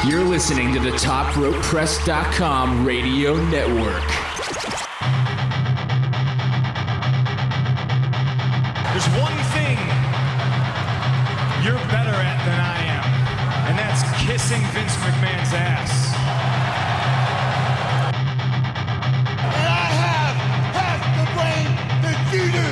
You're listening to the TopRopePress.com radio network. There's one thing you're better at than I am, and that's kissing Vince McMahon's ass. And I have half the brain that you do.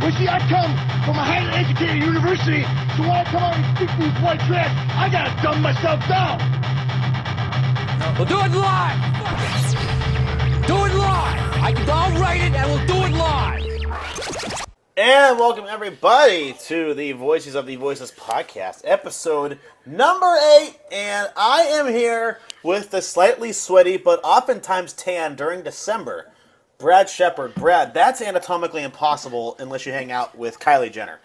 Well, see, I come from a highly educated university, so when I come out and speak these white trash, I gotta dumb myself down. We'll do it live. Fuck it. Do it live. I'll write it and we'll do it live. And welcome everybody to the Voices of the Voiceless podcast, episode number 8. And I am here with the slightly sweaty but oftentimes tan during December, Brad Shepard. Brad, that's anatomically impossible unless you hang out with Kylie Jenner.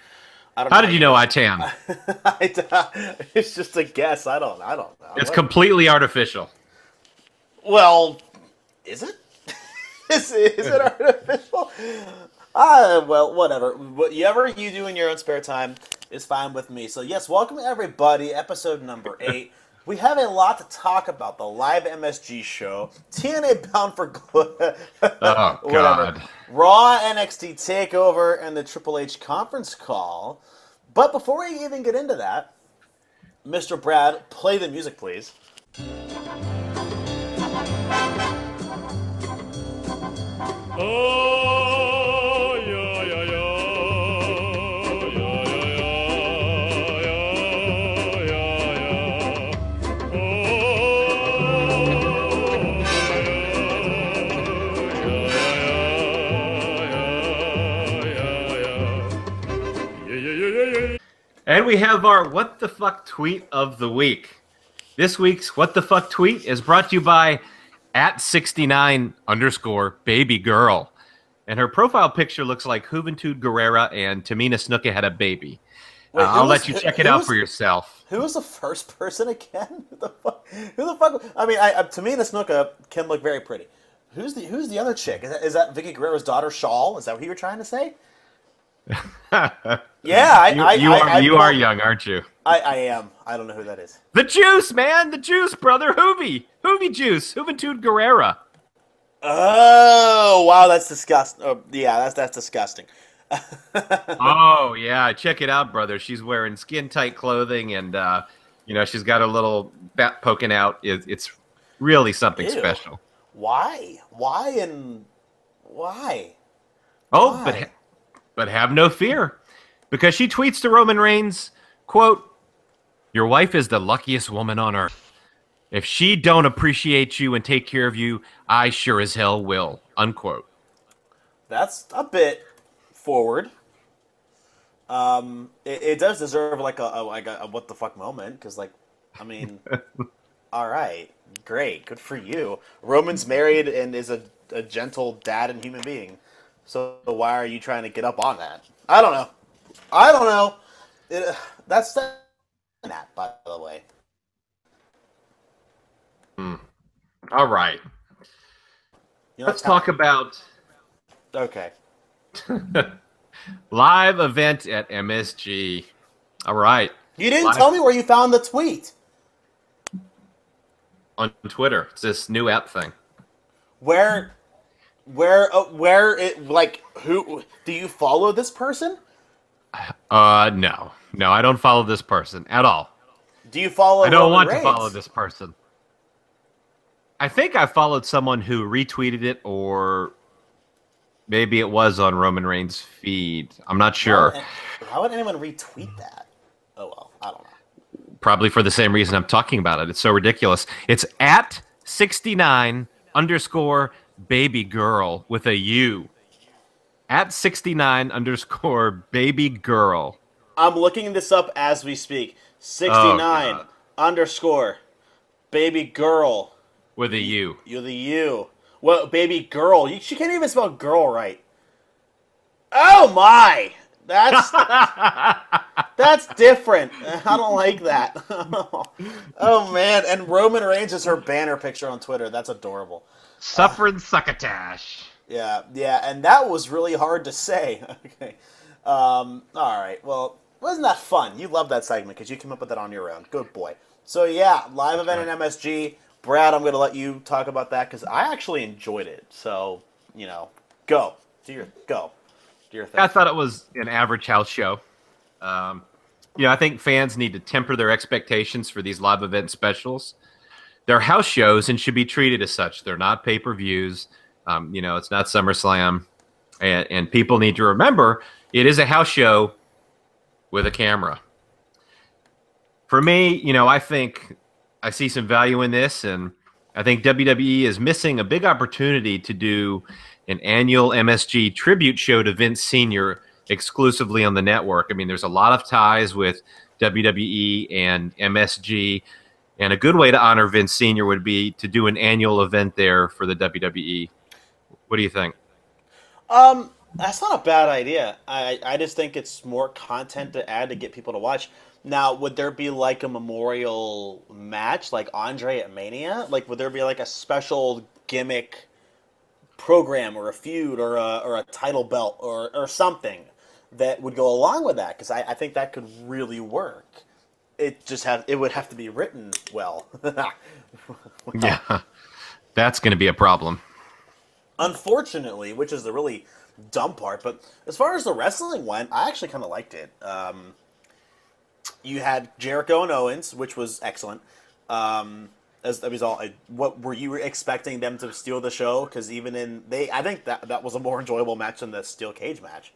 I don't know how did you know I tan? It's just a guess. I don't know. It's completely artificial. Well, is it? Is it artificial? Well, whatever. Whatever you do in your own spare time is fine with me. So, yes, welcome everybody. Episode number 8. We have a lot to talk about. The live MSG show, TNA Bound for Glory, Oh, God. Raw NXT Takeover, and the Triple H conference call. But before we even get into that, Mr. Brad, play the music, please. Oh, yeah, yeah, yeah, yeah, yeah, yeah, yeah, oh, And we have our What the Fuck tweet of the week. This week's What the Fuck tweet is brought to you by @69_babygirl. And her profile picture looks like Juventud Guerrera and Tamina Snuka had a baby. Wait, I'll let you check it out for yourself. Who was the first person again? Who the fuck? I mean, Tamina Snuka can look very pretty. Who's the other chick? Is that Vicky Guerrero's daughter, Shawl? Is that what you were trying to say? Yeah, you are young, aren't you? I am. I don't know who that is. The Juice, man! The Juice, brother! Hoovy Juice! Juventud Guerrera. Oh, wow, that's disgusting. Oh, yeah, that's disgusting. Oh, yeah, check it out, brother. She's wearing skin-tight clothing, and, she's got a little bat poking out. It's really something Ew. Special. Why? Why? Oh, Why? but have no fear, because she tweets to Roman Reigns, quote, "Your wife is the luckiest woman on earth. If she don't appreciate you and take care of you, I sure as hell will," unquote. That's a bit forward. It does deserve like a what the fuck moment, because I mean, all right, great, good for you. Roman's married and is a gentle dad and human being. So why are you trying to get up on that? I don't know. That's that, by the way. All right. Let's talk about Okay. live event at MSG. All right. You didn't tell me where you found the tweet. On Twitter. It's this new app thing. Where it, like, who, do you follow this person? No, I don't follow this person at all. Do you follow I don't Roman want Reigns? to follow this person. I think I followed someone who retweeted it, or maybe it was on Roman Reigns' feed. I'm not sure. How would anyone retweet that? Oh, well, I don't know. Probably for the same reason I'm talking about it. It's so ridiculous. It's @69_babygirl with a U. @69_babygirl. I'm looking this up as we speak. 69 underscore baby girl. With a U. You're the U. Well, baby girl. She can't even spell girl right. Oh my! That's different. I don't like that. Oh man! And Roman Reigns is her banner picture on Twitter. That's adorable. Suffering succotash. Yeah, and that was really hard to say. Okay. All right. Well, Wasn't that fun? You loved that segment because you came up with it on your own. Good boy. So yeah, live event in MSG. Brad, I'm going to let you talk about that because I actually enjoyed it. So, go. Do your thing. I thought it was an average house show. I think fans need to temper their expectations for these live event specials. They're house shows and should be treated as such. They're not pay-per-views. It's not SummerSlam. And people need to remember it is a house show with a camera. For me, I think I see some value in this, and I think WWE is missing a big opportunity to do an annual MSG tribute show to Vince Sr. exclusively on the network. I mean, there's a lot of ties with WWE and MSG, and a good way to honor Vince Sr. would be to do an annual event there for the WWE. What do you think? That's not a bad idea. I just think it's more content to add to get people to watch. Now, would there be like a memorial match, like Andre at Mania? Like, would there be like a special gimmick program or a feud or a title belt or something that would go along with that? Because I think that could really work. It would have to be written well. Yeah, that's going to be a problem. Unfortunately, which is the really dumb part, but as far as the wrestling went, I actually kind of liked it. You had Jericho and Owens, which was excellent. As a result, what were you expecting them to steal the show? Because I think that was a more enjoyable match than the steel cage match.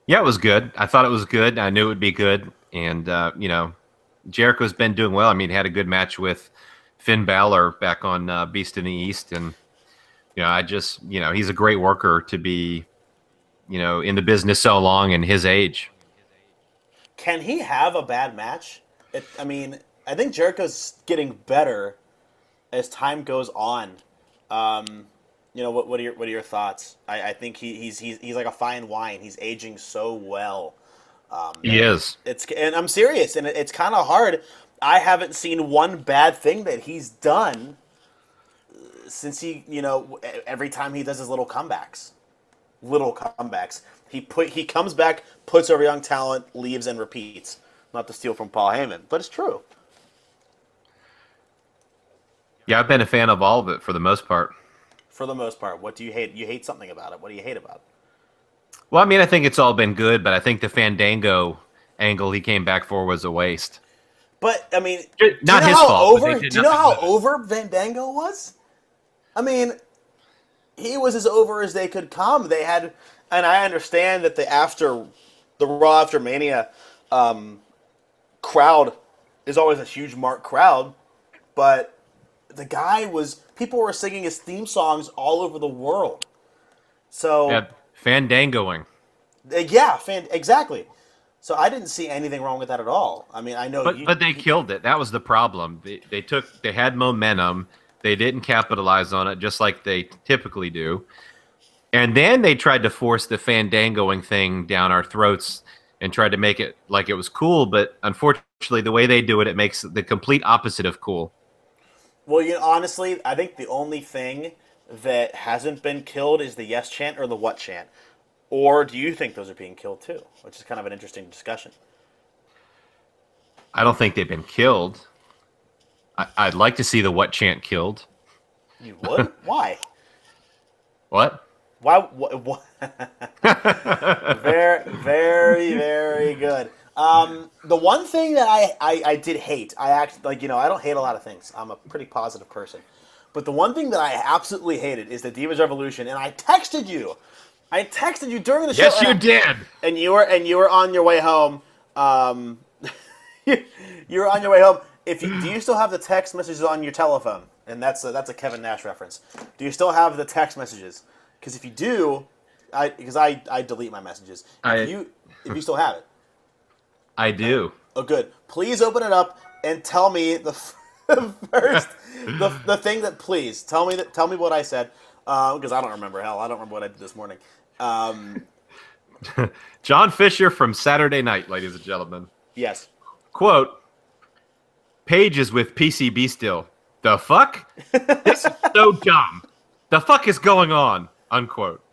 Yeah, it was good. I thought it was good. I knew it would be good, and Jericho's been doing well. I mean, he had a good match with Finn Balor back on Beast in the East, and he's a great worker to be, in the business so long and his age. Can he have a bad match? I think Jericho's getting better as time goes on. What are your thoughts? I think he's like a fine wine. He's aging so well. He is. And I'm serious, and it's kind of hard. I haven't seen one bad thing that he's done since every time he does his little comebacks. He comes back, puts over young talent, leaves, and repeats. Not to steal from Paul Heyman, but it's true. Yeah, I've been a fan of all of it for the most part. For the most part, what do you hate? You hate something about it. What do you hate about it? Well, I mean, I think it's all been good, but I think the Fandango angle he came back for was a waste. But I mean, not his fault. Do you know how over Fandango was? I mean, he was as over as they could come. They had, and I understand that the Raw after Mania crowd is always a huge mark crowd, but the guy people were singing his theme songs all over the world. So yeah, Fandangoing. Yeah, exactly. So I didn't see anything wrong with that at all. I mean, I know, but they killed it. That was the problem. They had momentum. They didn't capitalize on it, just like they typically do. And then they tried to force the Fandangoing thing down our throats and tried to make it like it was cool. But unfortunately, the way they do it, it makes the complete opposite of cool. Well, honestly, I think the only thing that hasn't been killed is the yes chant or the what chant. Or do you think those are being killed too? Which is kind of an interesting discussion. I don't think they've been killed. I'd like to see the what chant killed. You would? Why? What? Why? What? Very, very, very good. The one thing that I did hate, I don't hate a lot of things. I'm a pretty positive person. But the one thing that I absolutely hated is the Divas Revolution, and I texted you. During the show. Yes, you did. And you were on your way home. You were on your way home. Do you still have the text messages on your telephone? And that's a Kevin Nash reference. Do you still have the text messages? Because if you do, I delete my messages. If you still have it, I do. Oh, good. Please open it up and tell me the first the thing that. Please tell me what I said. Because I don't remember. Hell, I don't remember what I did this morning. John Fisher from Saturday Night, ladies and gentlemen. Yes. Quote, Paige is with PCB still. The fuck? This is so dumb. The fuck is going on? Unquote.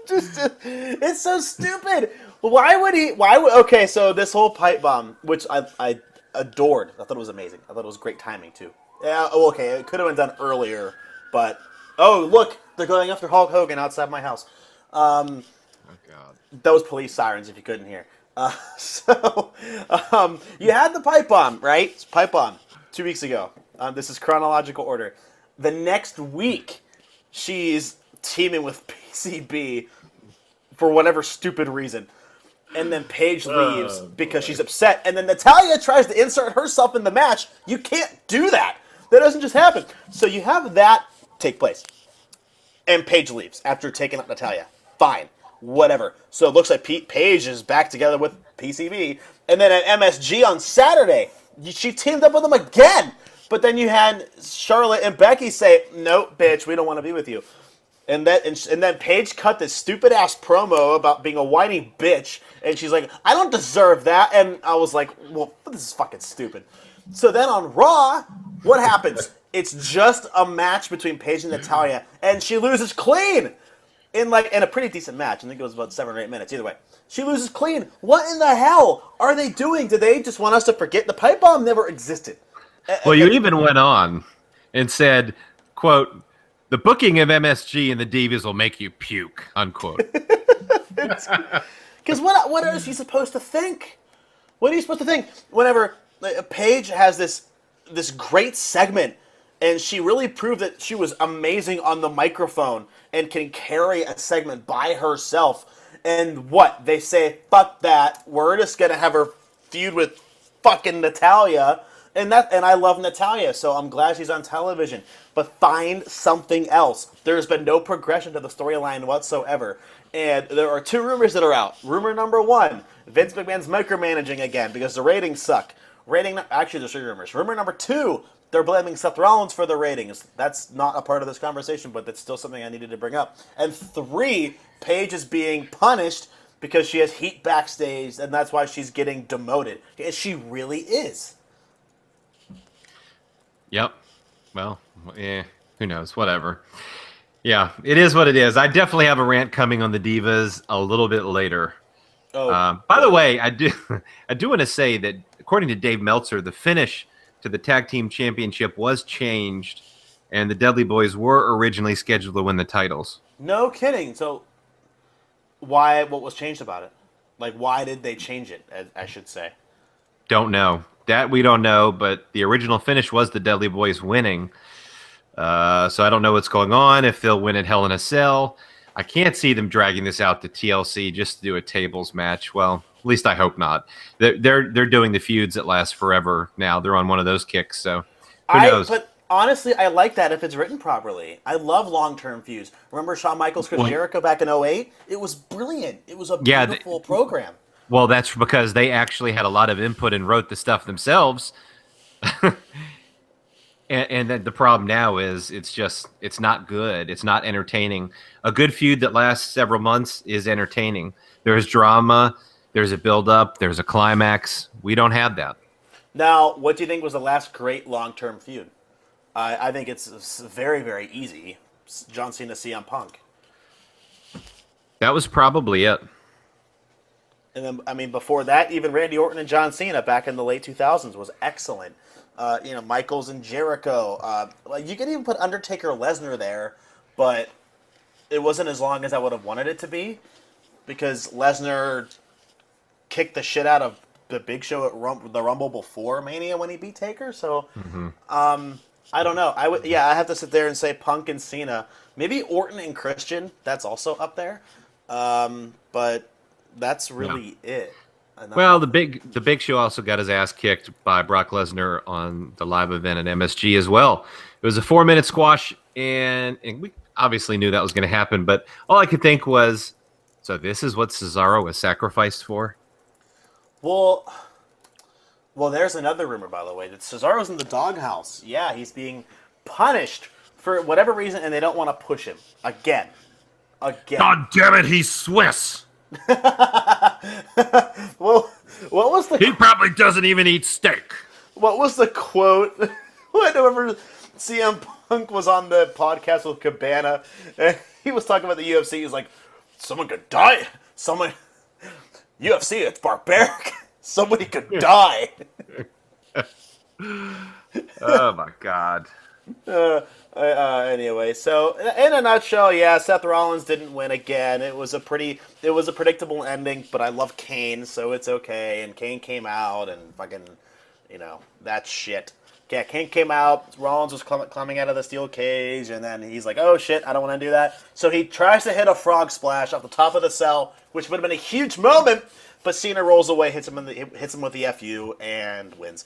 It's so stupid. Well, why would he? Why would? Okay, so this whole pipe bomb, which I adored. I thought it was amazing. I thought it was great timing too. Yeah. Okay, it could have been done earlier, but look, they're going after Hulk Hogan outside my house. Oh God. Those police sirens, if you couldn't hear. So you had the pipe bomb, right? It's pipe bomb 2 weeks ago. This is chronological order. The next week, she's teaming with PCB for whatever stupid reason. And then Paige leaves because she's upset. And then Natalya tries to insert herself in the match. You can't do that. That doesn't just happen. So you have that take place. And Paige leaves after taking out Natalya. Fine. Whatever. So it looks like Paige is back together with PCB. And then at MSG on Saturday, she teamed up with them again. But then you had Charlotte and Becky say, "Nope, bitch, we don't want to be with you." And then Paige cut this stupid ass promo about being a whiny bitch, and she's like, "I don't deserve that." And I was like, "Well, this is fucking stupid." So then on Raw, what happens? It's just a match between Paige and Natalya, and she loses clean in a pretty decent match. I think it was about 7 or 8 minutes. Either way, she loses clean. What in the hell are they doing? Do they just want us to forget the pipe bomb never existed? Well, you even went on and said, quote, "The booking of MSG and the Divas will make you puke," unquote. Because what else are you supposed to think? What are you supposed to think? Whenever Paige has this great segment, and she really proved that she was amazing on the microphone and can carry a segment by herself. And what? They say, fuck that. We're just going to have her feud with fucking Natalya. And I love Natalya, so I'm glad she's on television. But find something else. There's been no progression to the storyline whatsoever. And there are 2 rumors that are out. Rumor number 1, Vince McMahon's micromanaging again because the ratings suck. Actually, there's 3 rumors. Rumor number 2, they're blaming Seth Rollins for the ratings. That's not a part of this conversation, but that's still something I needed to bring up. And 3, Paige is being punished because she has heat backstage, and that's why she's getting demoted. She really is. Yep. Well, who knows? Whatever. Yeah, it is what it is. I definitely have a rant coming on the Divas a little bit later. By the way, I do want to say that according to Dave Meltzer, the finish to the Tag Team Championship was changed, and the Dudley Boys were originally scheduled to win the titles. No kidding. So, what was changed about it? Like, why did they change it, I should say? Don't know. That we don't know, but the original finish was the Dudley Boys winning. So I don't know what's going on, if they'll win at Hell in a Cell. I can't see them dragging this out to TLC just to do a tables match. Well, at least I hope not. They're doing the feuds that last forever now. They're on one of those kicks, so who knows? But honestly, I like that if it's written properly. I love long-term feuds. Remember Shawn Michaels, Chris Jericho back in 2008? It was brilliant. It was a beautiful program. Well, that's because they actually had a lot of input and wrote the stuff themselves. And then the problem now is it's not good. It's not entertaining. A good feud that lasts several months is entertaining. There's drama. There's a build-up. There's a climax. We don't have that. Now, what do you think was the last great long-term feud? I think it's very, very easy. John Cena, CM Punk. That was probably it. And then, before that, even Randy Orton and John Cena back in the late 2000s was excellent. Michaels and Jericho. You could even put Undertaker Lesnar there, but it wasn't as long as I would have wanted it to be because Lesnar kicked the shit out of the Big Show at the Rumble before Mania when he beat Taker. So, I don't know. I have to sit there and say Punk and Cena. Maybe Orton and Christian. That's also up there. But that's really it. Well, the Big Show also got his ass kicked by Brock Lesnar on the live event at MSG as well. It was a 4-minute squash, and we obviously knew that was going to happen. But all I could think was, so this is what Cesaro was sacrificed for? Well, there's another rumor, by the way, that Cesaro's in the doghouse. Yeah, he's being punished for whatever reason, and they don't want to push him again. God damn it, he's Swiss. Well, what was the? He probably doesn't even eat steak. What was the quote? Whenever CM Punk was on the podcast with Cabana, and he was talking about the UFC. He's like, "Someone could die. UFC, it's barbaric. Somebody could die. Oh my God. Anyway, so in a nutshell, yeah, Seth Rollins didn't win again. It was a predictable ending, but I love Kane, so it's okay. And Kane came out and fucking, that shit. Yeah, Kane came out, Rollins was climbing out of the steel cage, and then he's like, oh shit, I don't want to do that. So he tries to hit a frog splash off the top of the cell, which would have been a huge moment, but Cena rolls away, hits him with the FU, and wins.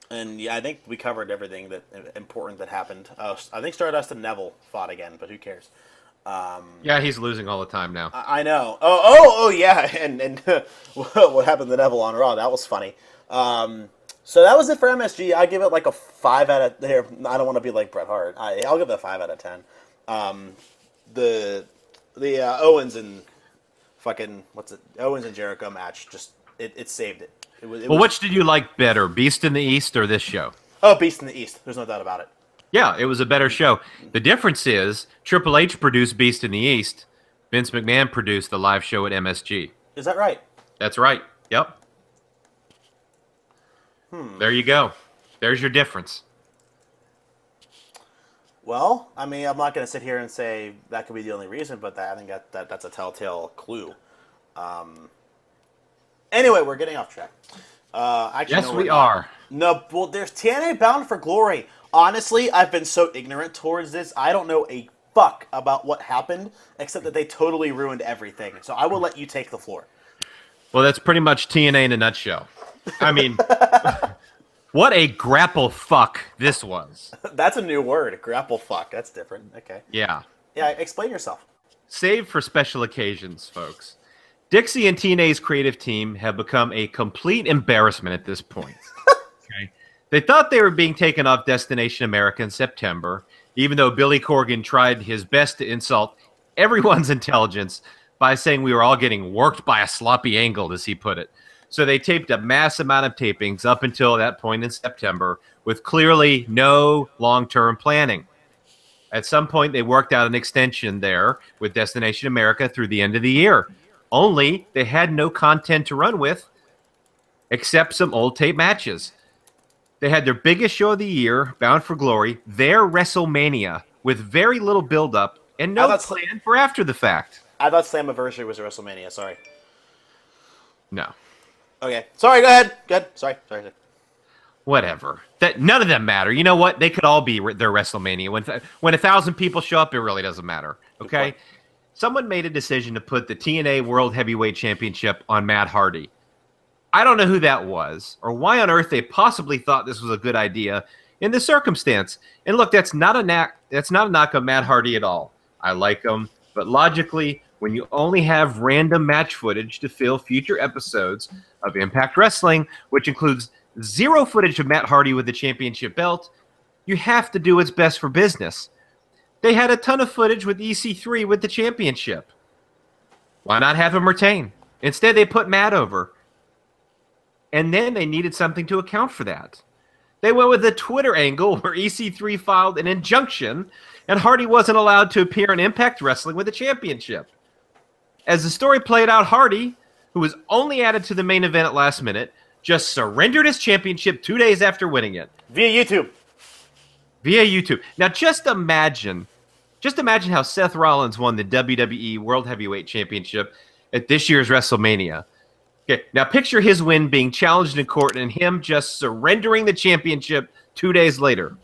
And yeah, I think we covered everything that important that happened. I think Stardust and Neville fought again, but who cares? Yeah, he's losing all the time now. I know. Oh yeah, and what happened to Neville on Raw? That was funny. So that was it for MSG. I give it like a 5 out of here. I don't want to be like Bret Hart. I'll give it a 5 out of 10. The Owens and Owens and Jericho match it saved it. Well, which did you like better, Beast in the East or this show? Oh, Beast in the East. There's no doubt about it. Yeah, it was a better show. The difference is Triple H produced Beast in the East. Vince McMahon produced the live show at MSG. Is that right? That's right. Yep. There you go. There's your difference. Well, I mean, I'm not going to sit here and say that could be the only reason, but I think that's a telltale clue. Anyway, we're getting off track. Actually, yes, we are. No, well, there's TNA Bound for Glory. Honestly, I've been so ignorant towards this. I don't know a fuck about what happened, except that they totally ruined everything. So I will let you take the floor. Well, that's pretty much TNA in a nutshell. I mean, what a grapple fuck this was. That's a new word, grapple fuck. That's different. Okay. Yeah. Yeah, explain yourself. Save for special occasions, folks. Dixie and TNA's creative team have become a complete embarrassment at this point. Okay? They thought they were being taken off Destination America in September, even though Billy Corgan tried his best to insult everyone's intelligence by saying we were all getting worked by a sloppy angle, as he put it. So they taped a mass amount of tapings up until that point in September with clearly no long-term planning. At some point, they worked out an extension there with Destination America through the end of the year. Only they had no content to run with except some old tape matches. They had their biggest show of the year, Bound for Glory, their WrestleMania, with very little build-up and no plan for after the fact. I thought Slammiversary was a WrestleMania. Sorry. No. Okay. Sorry, go ahead. Good. Sorry. Whatever. None of them matter. You know what? They could all be their WrestleMania. When 1,000 people show up, it really doesn't matter. Okay? Someone made a decision to put the TNA World Heavyweight Championship on Matt Hardy. I don't know who that was or why on earth they possibly thought this was a good idea in this circumstance. And look, that's not a knock on Matt Hardy at all. I like him, but logically, when you only have random match footage to fill future episodes of Impact Wrestling, which includes zero footage of Matt Hardy with the championship belt, you have to do what's best for business. They had a ton of footage with EC3 with the championship. Why not have him retain? Instead, they put Matt over. And then they needed something to account for that. They went with a Twitter angle where EC3 filed an injunction and Hardy wasn't allowed to appear in Impact Wrestling with the championship. As the story played out, Hardy, who was only added to the main event at last minute, just surrendered his championship 2 days after winning it. Via YouTube. Now just imagine how Seth Rollins won the WWE World Heavyweight Championship at this year's WrestleMania. Okay, now picture his win being challenged in court and him just surrendering the championship 2 days later.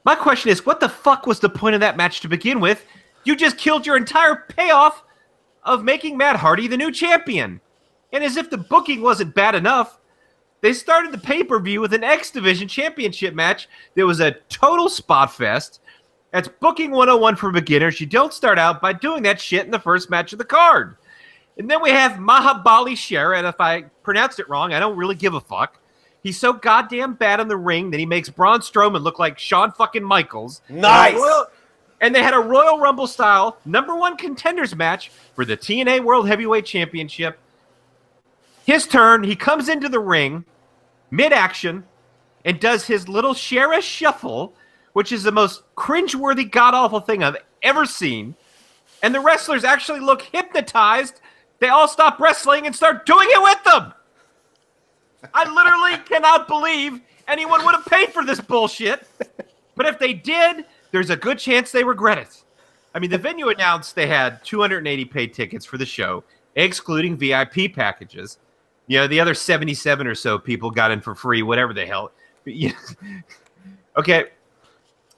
My question is, what the fuck was the point of that match to begin with? You just killed your entire payoff of making Matt Hardy the new champion. And as if the booking wasn't bad enough, they started the pay-per-view with an X Division championship match that was a total spot fest. That's booking 101 for beginners. You don't start out by doing that shit in the first match of the card. And then we have Mahabali Shera, and if I pronounced it wrong, I don't really give a fuck. He's so goddamn bad in the ring that he makes Braun Strowman look like Shawn fucking Michaels. Nice! And they had a Royal Rumble-style #1 contenders match for the TNA World Heavyweight Championship. His turn, he comes into the ring, mid-action, and does his little Shera shuffle, which is the most cringeworthy, god-awful thing I've ever seen. And the wrestlers actually look hypnotized they all stop wrestling and start doing it with them. I literally cannot believe anyone would have paid for this bullshit. But if they did, there's a good chance they regret it. I mean, the venue announced they had 280 paid tickets for the show, excluding VIP packages. You know, the other 77 or so people got in for free, whatever the hell. Okay.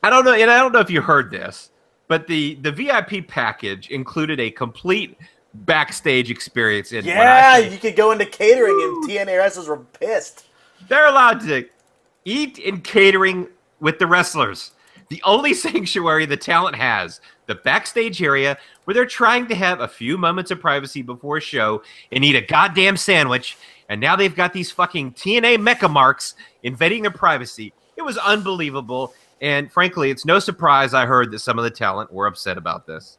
I don't know, and I don't know if you heard this, but the VIP package included a complete backstage experience. Yeah, you could go into catering, and TNA wrestlers were pissed. They're allowed to eat in catering with the wrestlers. The only sanctuary the talent has, the backstage area where they're trying to have a few moments of privacy before a show and eat a goddamn sandwich, and now they've got these fucking TNA mecha marks invading their privacy. It was unbelievable. And frankly, it's no surprise I heard that some of the talent were upset about this.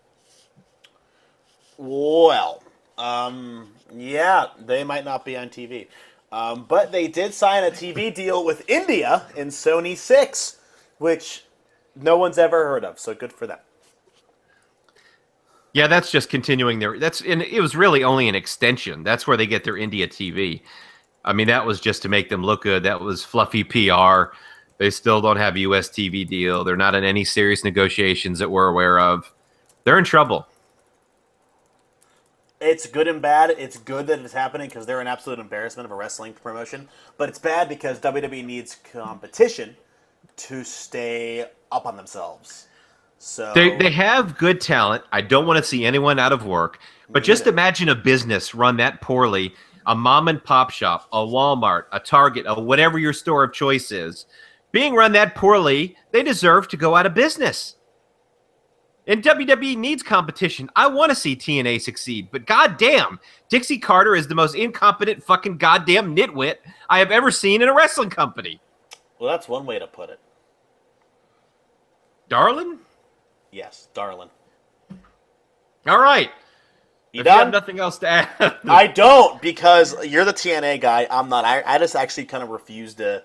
Well, yeah, they might not be on TV. But they did sign a TV deal with India in Sony 6, which no one's ever heard of, so good for them. Yeah, that's just continuing and it was really only an extension. That's where they get their India TV. I mean, that was just to make them look good. That was fluffy PR. They still don't have a U.S. TV deal. They're not in any serious negotiations that we're aware of. They're in trouble. It's good and bad. It's good that it's happening because they're an absolute embarrassment of a wrestling promotion. But it's bad because WWE needs competition to stay up on themselves. So they have good talent. I don't want to see anyone out of work. But just imagine a business run that poorly, a mom and pop shop, a Walmart, a Target, a whatever your store of choice is. Being run that poorly, they deserve to go out of business. And WWE needs competition. I want to see TNA succeed, but goddamn, Dixie Carter is the most incompetent fucking goddamn nitwit I have ever seen in a wrestling company. Well, that's one way to put it. Darlin? Yes, darling. All right. You done? You have nothing else to add. I don't, because you're the TNA guy. I'm not. I just actually kind of refuse to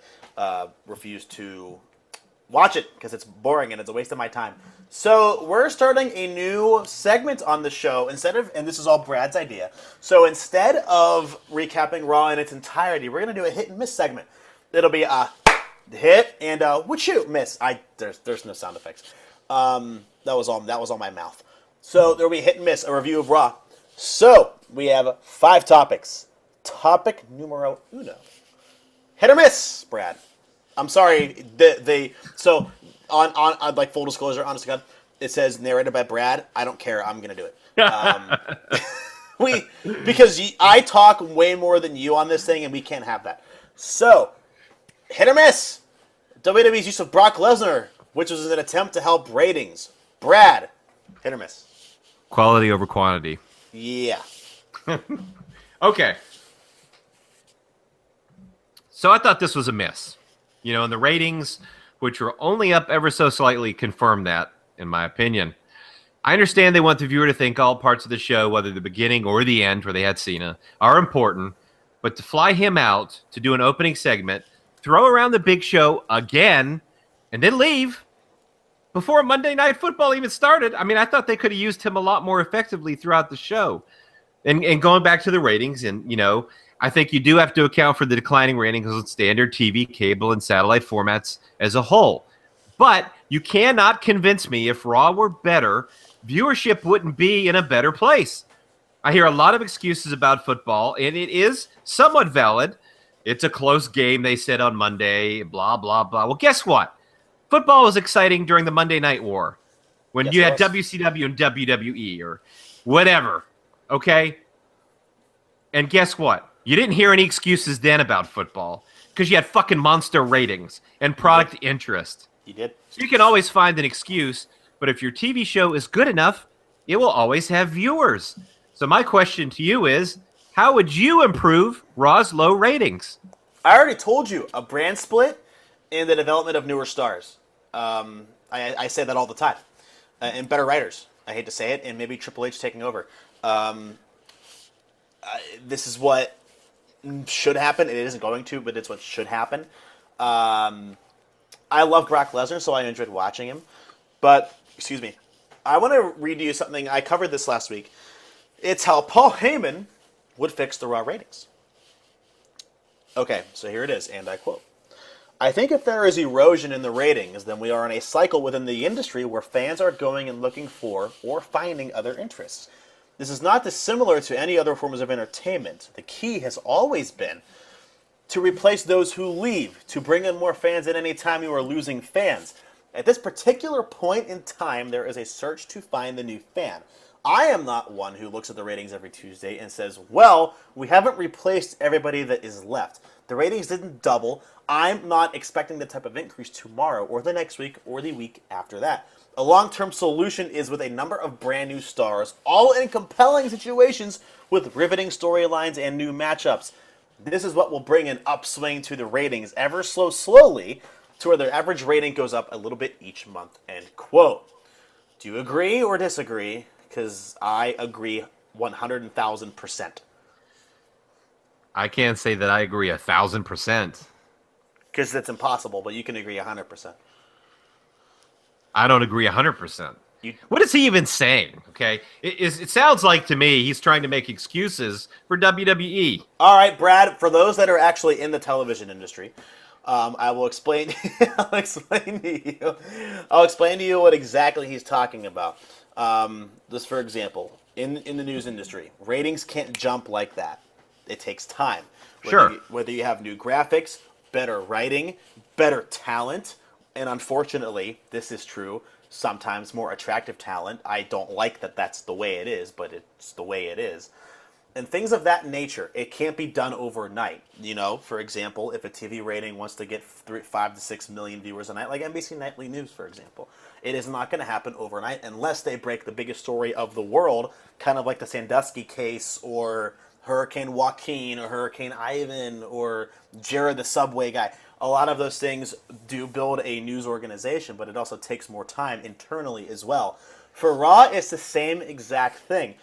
watch it because it's boring and it's a waste of my time. So we're starting a new segment on the show and this is all Brad's idea. So instead of recapping Raw in its entirety, we're gonna do a hit and miss segment. It'll be a hit and would you miss? There's no sound effects. That was all my mouth. So there'll be hit and miss, a review of Raw. So we have 5 topics. Topic numero uno. Hit or miss, Brad. I'm sorry. So on like full disclosure, honest to God, it says narrated by Brad. I don't care. I'm gonna do it. Because I talk way more than you on this thing, and we can't have that. So, hit or miss. WWE's use of Brock Lesnar, which was an attempt to help ratings. Brad, hit or miss. Quality over quantity. Yeah. Okay. So I thought this was a miss. You know, and the ratings, which were only up ever so slightly, confirmed that, in my opinion. I understand they want the viewer to think all parts of the show, whether the beginning or the end, where they had Cena, are important. But to fly him out to do an opening segment, throw around the Big Show again, and then leave before Monday Night Football even started. I mean, I thought they could have used him a lot more effectively throughout the show. And going back to the ratings, and, you know, I think you do have to account for the declining ratings on standard TV, cable, and satellite formats as a whole. But you cannot convince me if Raw were better, viewership wouldn't be in a better place. I hear a lot of excuses about football, and it is somewhat valid. It's a close game, they said on Monday, blah, blah, blah. Well, guess what? Football was exciting during the Monday Night War when you had WCW and WWE or whatever, okay? And guess what? You didn't hear any excuses then about football because you had fucking monster ratings and product interest. You did. So you can always find an excuse, but if your TV show is good enough, it will always have viewers. So my question to you is, how would you improve Raw's low ratings? I already told you, a brand split and the development of newer stars. I say that all the time. And better writers. I hate to say it, and maybe Triple H taking over. This is what should happen. It isn't going to, but it's what should happen. I love Brock Lesnar, so I enjoyed watching him. But, excuse me, I want to read you something. I covered this last week. It's how Paul Heyman would fix the Raw ratings. Okay, so here it is, and I quote. I think if there is erosion in the ratings, then we are in a cycle within the industry where fans are going and looking for or finding other interests. This is not dissimilar to any other forms of entertainment. The key has always been to replace those who leave, to bring in more fans at any time you are losing fans. At this particular point in time, there is a search to find the new fan. I am not one who looks at the ratings every Tuesday and says, well, we haven't replaced everybody that is left. The ratings didn't double. I'm not expecting the type of increase tomorrow or the next week or the week after that. A long-term solution is with a number of brand new stars, all in compelling situations with riveting storylines and new matchups. This is what will bring an upswing to the ratings ever slowly to where their average rating goes up a little bit each month, end quote. Do you agree or disagree? Because I agree 100,000%. I can't say that I agree 1,000%. Because it's impossible, but you can agree 100%. I don't agree 100%. What is he even saying? Okay, it sounds like to me he's trying to make excuses for WWE. All right, Brad. For those that are actually in the television industry, I will explain. I'll explain to you what exactly he's talking about. Just for example, in the news industry, ratings can't jump like that. It takes time. Whether you have new graphics, better writing, better talent, and unfortunately, this is true, sometimes more attractive talent. I don't like that that's the way it is, but it's the way it is. And things of that nature, it can't be done overnight. You know, for example, if a TV rating wants to get 5 to 6 million viewers a night, like NBC Nightly News, for example, it is not going to happen overnight unless they break the biggest story of the world, kind of like the Sandusky case or Hurricane Joaquin or Hurricane Ivan or Jared the Subway guy. A lot of those things do build a news organization, but it also takes more time internally as well. For Raw, it's the same exact thing.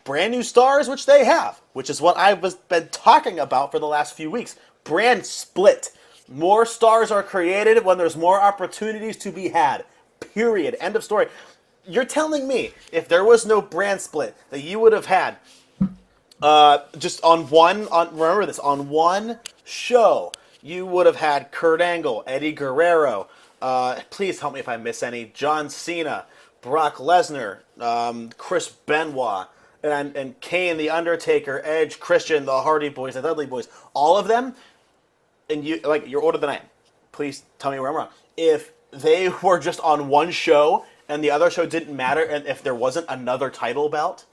Brand new stars, which they have, which is what I've been talking about for the last few weeks. Brand split. More stars are created when there's more opportunities to be had. Period. End of story. You're telling me if there was no brand split that you would have had just on one show, you would have had Kurt Angle, Eddie Guerrero, please help me if I miss any, John Cena, Brock Lesnar, Chris Benoit, and Kane, The Undertaker, Edge, Christian, the Hardy Boys, the Dudley Boys, all of them, and you're older than I am. Please tell me where I'm wrong. If they were just on one show and the other show didn't matter, and if there wasn't another title bout.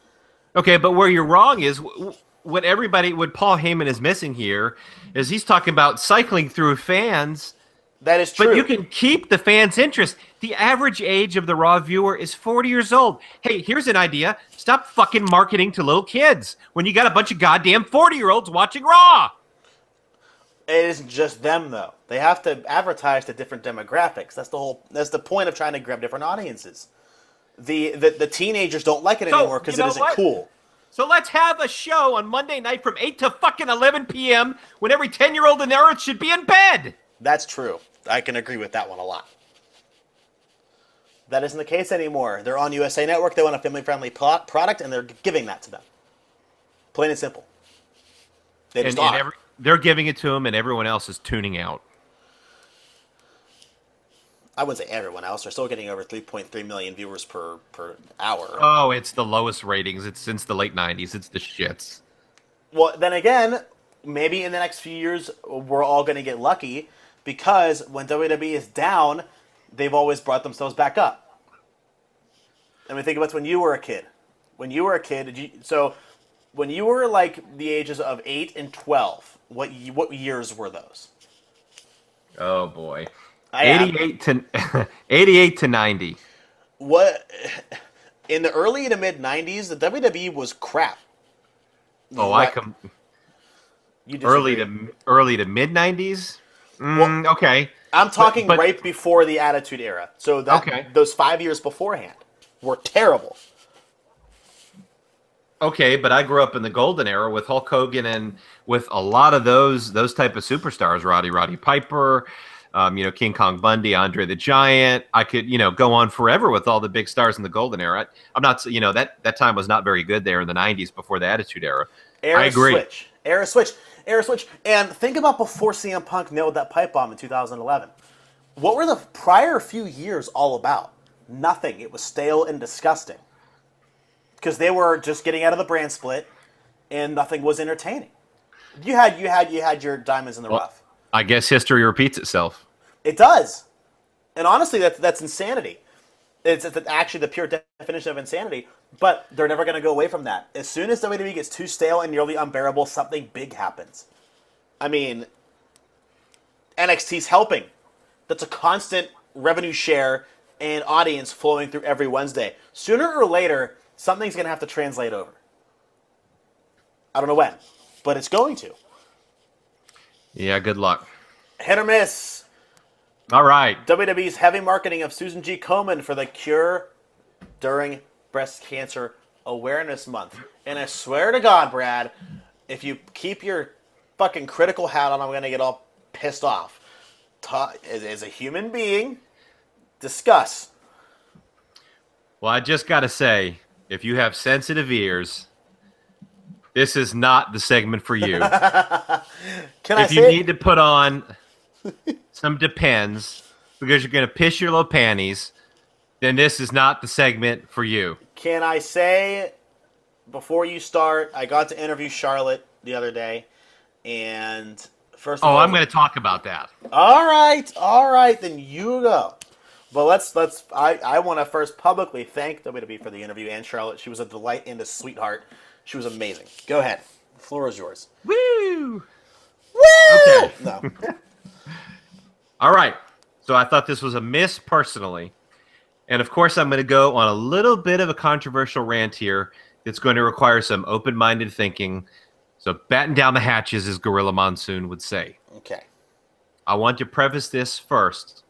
Okay, but where you're wrong is what Paul Heyman is missing here is he's talking about cycling through fans. That is true. But you can keep the fans' interest. The average age of the Raw viewer is 40 years old. Hey, here's an idea. Stop fucking marketing to little kids when you got a bunch of goddamn 40-year-olds watching Raw. It isn't just them, though. They have to advertise to different demographics. That's the point of trying to grab different audiences. The teenagers don't like it anymore because it isn't cool. So let's have a show on Monday night from 8 to fucking 11 p.m. when every 10-year-old in the earth should be in bed. That's true. I can agree with that one a lot. That isn't the case anymore. They're on USA Network. They want a family-friendly product, and they're giving that to them. Plain and simple. They're giving it to them, and everyone else is tuning out. I wouldn't say everyone else. They're still getting over 3.3 million viewers per hour. Oh, it's the lowest ratings. It's since the late 90s. It's the shits. Well, then again, maybe in the next few years, we're all going to get lucky because when WWE is down, they've always brought themselves back up. I mean, think about when you were a kid. When you were a kid, when you were like the ages of 8 and 12, what years were those? Oh, boy. 88 to 90. What in the early to mid 90s, the WWE was crap. Early to mid 90s. Okay, I'm talking right before the Attitude Era. So those 5 years beforehand were terrible. Okay, but I grew up in the golden era with Hulk Hogan and with a lot of those type of superstars, Roddy Piper. King Kong Bundy, Andre the Giant. I could, go on forever with all the big stars in the golden era. I'm not, that time was not very good there in the 90s before the Attitude Era. I agree. Era switch. And think about before CM Punk nailed that pipe bomb in 2011. What were the prior few years all about? Nothing. It was stale and disgusting. Because they were just getting out of the brand split, and nothing was entertaining. You had your diamonds in the rough. I guess history repeats itself. It does, and honestly, that's insanity. It's actually the pure definition of insanity. But they're never going to go away from that. As soon as WWE gets too stale and nearly unbearable, something big happens. I mean, NXT's helping. That's a constant revenue share and audience flowing through every Wednesday. Sooner or later, something's going to have to translate over. I don't know when, but it's going to. Yeah, good luck. Hit or miss. All right. WWE's heavy marketing of Susan G. Komen for the cure during Breast Cancer Awareness Month. And I swear to God, Brad, if you keep your fucking critical hat on, I'm going to get all pissed off. As a human being, discuss. Well, I just got to say, if you have sensitive ears, this is not the segment for you. If you need to put on some Depends because you're going to piss your little panties, then this is not the segment for you. Can I say, before you start, I got to interview Charlotte the other day, and first of all... I'm going to talk about that. All right, then you go. But I want to first publicly thank WWE for the interview and Charlotte. She was a delight and a sweetheart. She was amazing. Go ahead. The floor is yours. Woo! Woo! Okay. No. All right. So I thought this was a miss personally. And of course, I'm going to go on a little bit of a controversial rant here that's going to require some open-minded thinking. So batten down the hatches, as Gorilla Monsoon would say. Okay. I want to preface this first,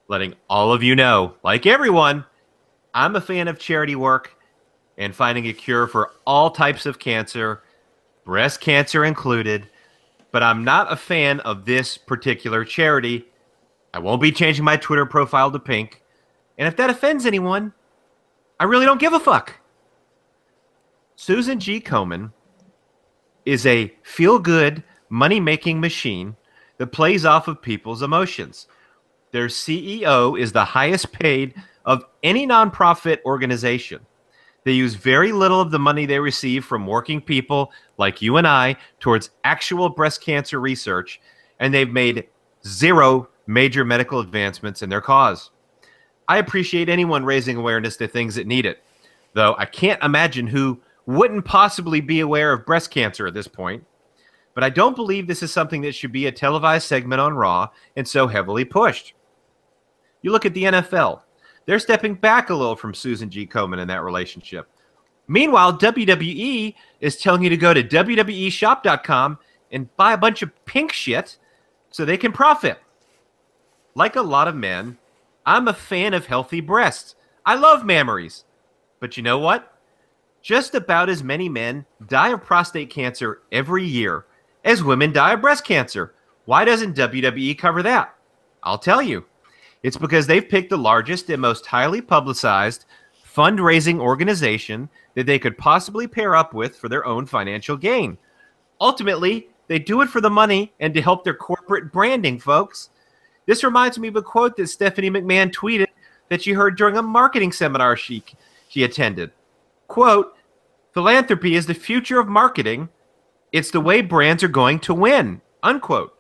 letting all of you know, like everyone, I'm a fan of charity work and finding a cure for all types of cancer, breast cancer included, but I'm not a fan of this particular charity. I won't be changing my Twitter profile to pink, and if that offends anyone, I really don't give a fuck. Susan G. Komen is a feel-good, money-making machine that plays off of people's emotions. Their CEO is the highest paid of any nonprofit organization. They use very little of the money they receive from working people like you and I towards actual breast cancer research, and they've made zero major medical advancements in their cause. I appreciate anyone raising awareness to things that need it, though I can't imagine who wouldn't possibly be aware of breast cancer at this point. But I don't believe this is something that should be a televised segment on Raw and so heavily pushed. You look at the NFL. They're stepping back a little from Susan G. Komen in that relationship. Meanwhile, WWE is telling you to go to WWEshop.com and buy a bunch of pink shit so they can profit. Like a lot of men, I'm a fan of healthy breasts. I love mammaries. But you know what? Just about as many men die of prostate cancer every year as women die of breast cancer. Why doesn't WWE cover that? I'll tell you. It's because they've picked the largest and most highly publicized fundraising organization that they could possibly pair up with for their own financial gain. Ultimately, they do it for the money and to help their corporate branding, folks. This reminds me of a quote that Stephanie McMahon tweeted that she heard during a marketing seminar she attended. Quote, "Philanthropy is the future of marketing. It's the way brands are going to win." Unquote.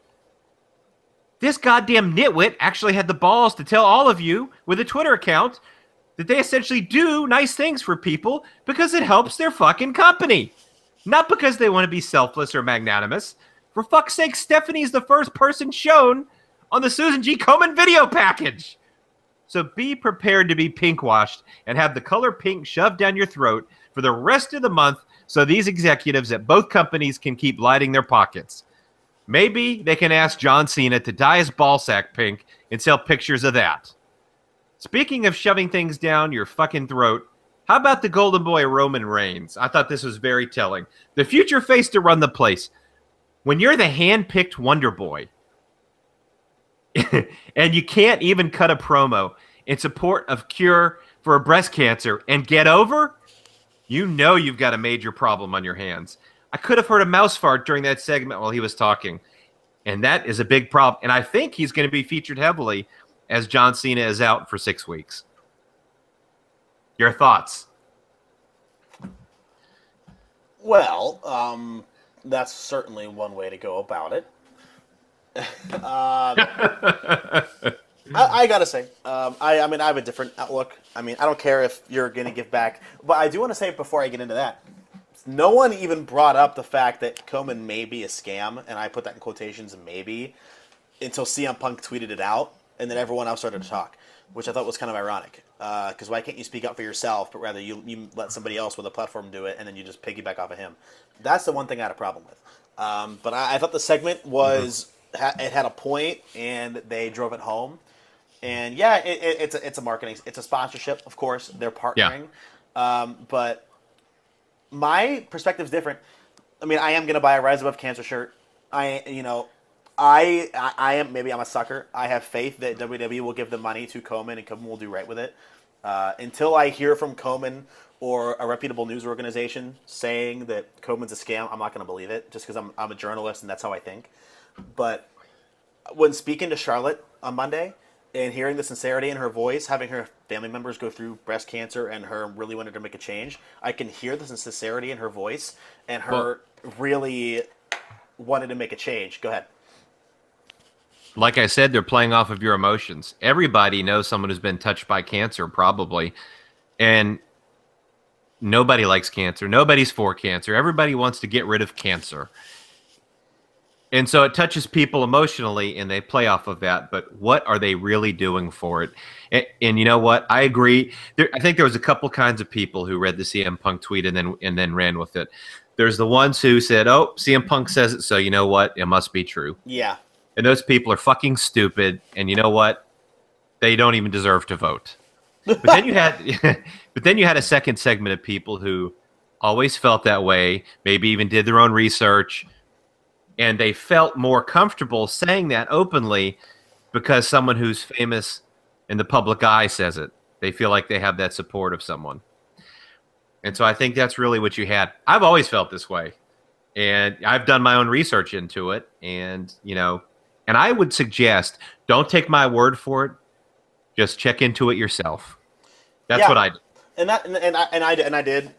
This goddamn nitwit actually had the balls to tell all of you with a Twitter account that they essentially do nice things for people because it helps their fucking company. Not because they want to be selfless or magnanimous. For fuck's sake, Stephanie's the first person shown on the Susan G. Komen video package. So be prepared to be pink-washed and have the color pink shoved down your throat for the rest of the month so these executives at both companies can keep lighting their pockets. Maybe they can ask John Cena to dye his ballsack pink and sell pictures of that. Speaking of shoving things down your fucking throat, how about the golden boy Roman Reigns? I thought this was very telling. The future face to run the place. When you're the hand-picked Wonder Boy, and you can't even cut a promo in support of cure for breast cancer and get over, you know you've got a major problem on your hands. I could have heard a mouse fart during that segment while he was talking, and that is a big problem. And I think he's going to be featured heavily as John Cena is out for 6 weeks. Your thoughts? Well, that's certainly one way to go about it. I gotta say, I mean, I have a different outlook. I mean, I don't care if you're gonna give back, but I do want to say before I get into that, no one even brought up the fact that Coleman may be a scam, and I put that in quotations, maybe, until CM Punk tweeted it out, and then everyone else started to talk, which I thought was kind of ironic. Because why can't you speak up for yourself, but rather you let somebody else with a platform do it, and then you just piggyback off of him? That's the one thing I had a problem with. But I thought the segment was it had a point, and they drove it home. And yeah, it's a marketing, it's a sponsorship, of course. They're partnering, but my perspective is different. I mean, I am gonna buy a Rise Above Cancer shirt. I am, maybe I'm a sucker. I have faith that WWE will give the money to Coleman, and Coleman will do right with it. Until I hear from Coleman or a reputable news organization saying that Coleman's a scam, I'm not going to believe it, just because I'm a journalist and that's how I think. But when speaking to Charlotte on Monday and hearing the sincerity in her voice, having her family members go through breast cancer and her really wanted to make a change, I can hear the sincerity in her voice and her really wanted to make a change. Go ahead. Like I said, they're playing off of your emotions. Everybody knows someone who's been touched by cancer, probably. And nobody likes cancer. Nobody's for cancer. Everybody wants to get rid of cancer. And so it touches people emotionally, and they play off of that. But what are they really doing for it? And you know what? I agree. I think there was a couple kinds of people who read the CM Punk tweet and then ran with it. There's the ones who said, oh, CM Punk says it, so you know what? It must be true. Yeah. And those people are fucking stupid, and you know what? They don't even deserve to vote. But then you had a second segment of people who always felt that way, maybe even did their own research, and they felt more comfortable saying that openly because someone who's famous in the public eye says it. They feel like they have that support of someone. And so I think that's really what you had. I've always felt this way, and I've done my own research into it, and and I would suggest, don't take my word for it. Just check into it yourself. That's what I did. And I did.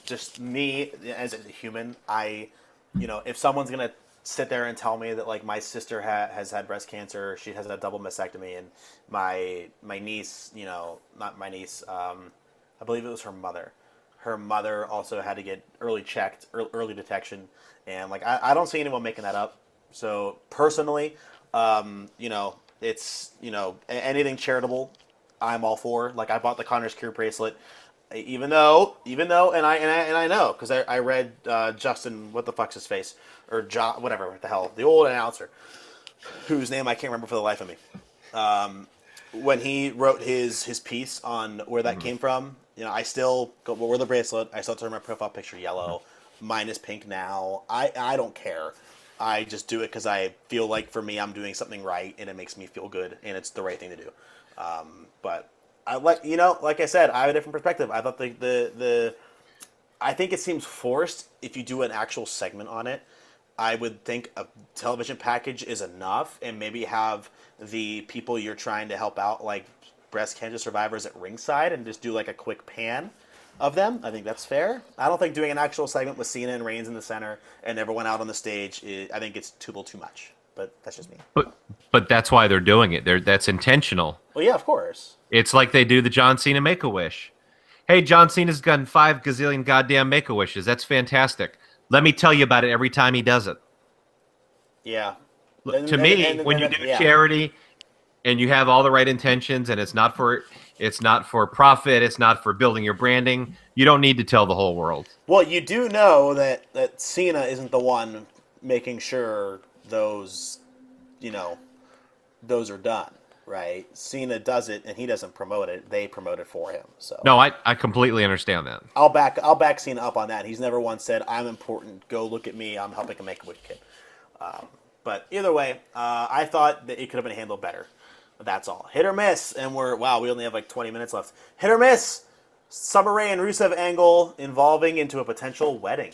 Just me as a human, if someone's gonna sit there and tell me that like my sister has had breast cancer, she has a double mastectomy, and my niece, not my niece, I believe it was her mother. Her mother also had to get early early detection, and like I don't see anyone making that up. So personally, it's anything charitable, I'm all for. Like I bought the Connor's Cure bracelet, even though, and I know because I read Justin, what the fuck's his face, or John, whatever what the hell, the old announcer, whose name I can't remember for the life of me. When he wrote his piece on where that came from, I still wear the bracelet. I still turn my profile picture yellow. Mine is pink now. I don't care. I just do it because I feel like for me I'm doing something right and it makes me feel good and it's the right thing to do. But I like I said, I have a different perspective. I thought I think it seems forced if you do an actual segment on it. I would think a television package is enough, and maybe have the people you're trying to help out, like breast cancer survivors, at ringside, and just do like a quick pan of them. I think that's fair. I don't think doing an actual segment with Cena and Reigns in the center and everyone out on the stage, I think it's a little too much. But that's just me. But that's why they're doing it. That's intentional. Well, yeah, of course. It's like they do the John Cena Make-A-Wish. Hey, John Cena's gotten 5 gazillion goddamn Make-A-Wishes. That's fantastic. Let me tell you about it every time he does it. Yeah. To me, when you do charity and you have all the right intentions, and it's not for profit, it's not for building your branding, you don't need to tell the whole world. Well, you do know that Cena isn't the one making sure those are done, right? Cena does it, and he doesn't promote it. They promote it for him. So no, I completely understand that. I'll back Cena up on that. He's never once said, "I'm important. Go look at me. I'm helping a Make-A-Wish kid." But either way, I thought that it could have been handled better. But that's all. Hit or miss, and we only have like 20 minutes left. Hit or miss, Summer Rae and Rusev angle involving into a potential wedding.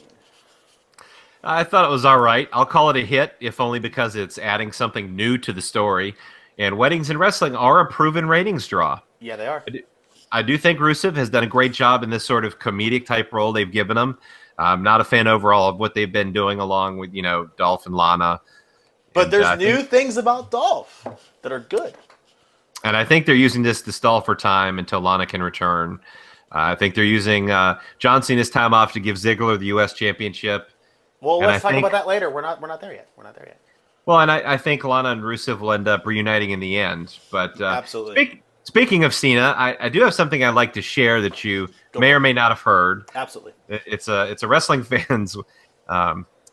I thought it was all right. I'll call it a hit, if only because it's adding something new to the story. And weddings in wrestling are a proven ratings draw. Yeah, they are. I do think Rusev has done a great job in this sort of comedic type role they've given him. I'm not a fan overall of what they've been doing along with, Dolph and Lana. But there's new things about Dolph that are good. And I think they're using this to stall for time until Lana can return. I think they're using John Cena's time off to give Ziggler the U.S. Championship. Well, let's talk about that later. We're not there yet. Well, and I think Lana and Rusev will end up reuniting in the end. But absolutely. Speaking of Cena, I do have something I'd like to share that you may or may not have heard. Absolutely. It's a wrestling fan's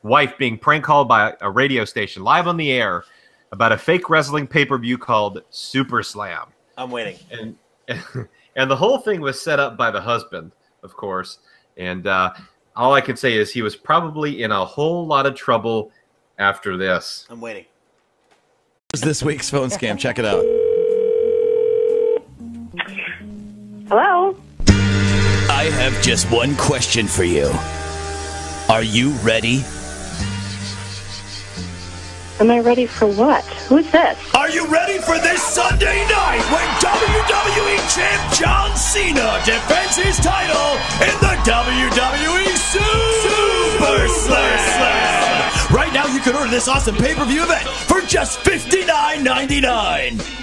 wife being prank called by a radio station live on the air about a fake wrestling pay-per-view called Super Slam. I'm waiting. And the whole thing was set up by the husband, of course. And all I can say is he was probably in a whole lot of trouble after this. I'm waiting. Here's this week's phone scam. Check it out. Hello? I have just one question for you. Are you ready? Am I ready for what? Who's this? Are you ready for this Sunday night when WWE Champ John Cena defends his title in the WWE Super Slam? Right now you can order this awesome pay-per-view event for just $59.99.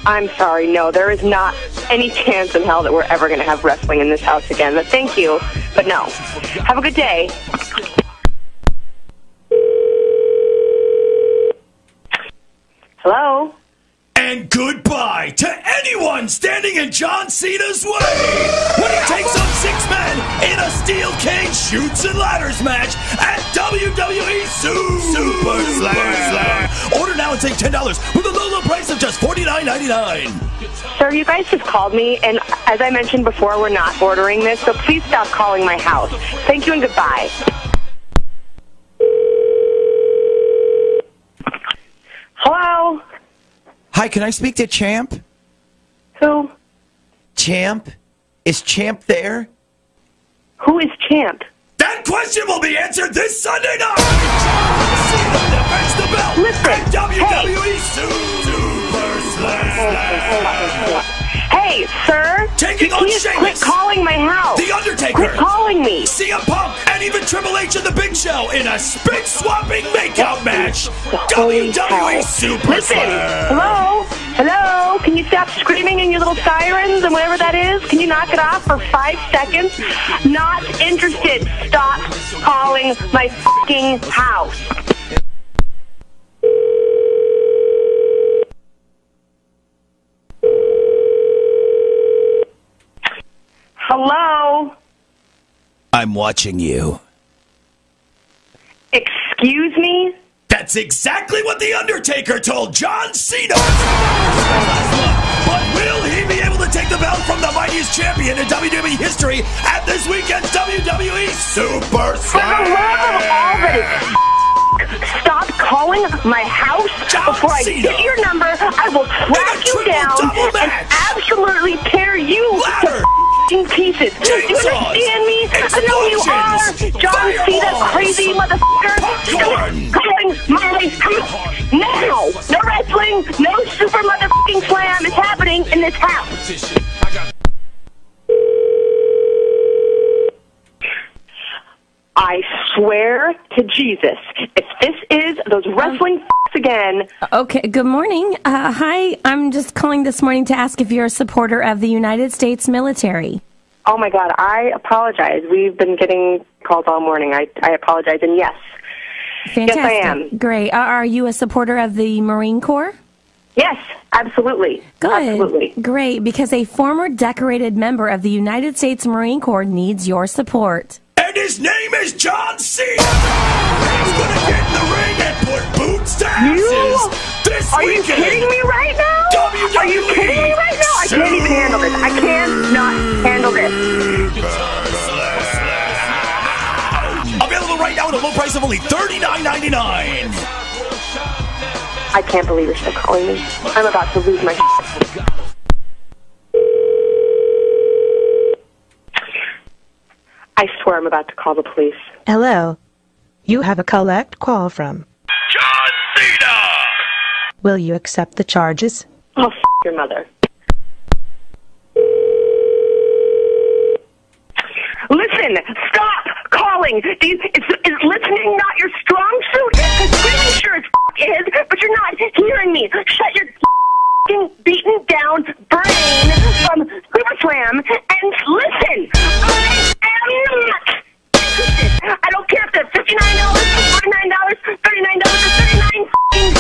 I'm sorry, no, there is not any chance in hell that we're ever going to have wrestling in this house again. But thank you, but no. Have a good day. Hello? And goodbye to anyone standing in John Cena's way when he takes on 6 men in a steel cage shoots and ladders match at WWE Super Slam. Order now and save $10 with a low price of just $49.99. Sir, you guys just called me, and as I mentioned before, we're not ordering this, so please stop calling my house. Thank you and goodbye. Hello? Hi, can I speak to Champ? Who? Champ? Is Champ there? Who is Champ? That question will be answered this Sunday night! Cena defends the belt Listen, at WWE Super Slam! Hey, sir! Taking on Please Sheamus, quit calling my house! The Undertaker, Quit calling me! CM Punk, and even Triple H and the Big Show in a spit-swapping makeout match! WWE Super Slam! Hello? Hello? Can you stop screaming in your little sirens and whatever that is? Can you knock it off for 5 seconds? Not interested. Stop calling my fucking house. Hello? I'm watching you. Excuse me? That's exactly what The Undertaker told John Cena last month. But will he be able to take the belt from the mightiest champion in WWE history at this weekend's WWE Super Slam? For the love of all that is stop calling my house John before I Cena. get your number. I will track you down triple-double and match. absolutely tear you Ladder. to pieces. Do you understand me? I know you are, John Cena, crazy motherfucker. Popcorn. Calling my house now. No wrestling, no super motherfucking slam is happening in this house. I swear to Jesus, if this is those wrestling again. Okay, good morning. Hi, I'm just calling this morning to ask if you're a supporter of the United States military. Oh my God, I apologize. We've been getting calls all morning. I apologize, and yes. Fantastic. Yes, I am. Great. Are you a supporter of the Marine Corps? Yes, absolutely. Good. Absolutely. Great, because a former decorated member of the United States Marine Corps needs your support. And his name is John Cena! He's gonna get in the ring and put boots to asses this Are weekend! you kidding me right now? WWE Are you kidding me right now? I can't even handle this. I cannot handle this. Available right now at a low price of only $39.99. I can't believe you're still calling me. I'm about to lose my shit. I swear I'm about to call the police. Hello. You have a collect call from John Cena! Will you accept the charges? Oh, your mother. Listen, stop calling. Is listening not your strong suit? Because pretty sure it is, but you're not hearing me. Shut your beaten down brain from Super Slam and listen. I am not interested. I don't care if they're $59, $49, $39, or 39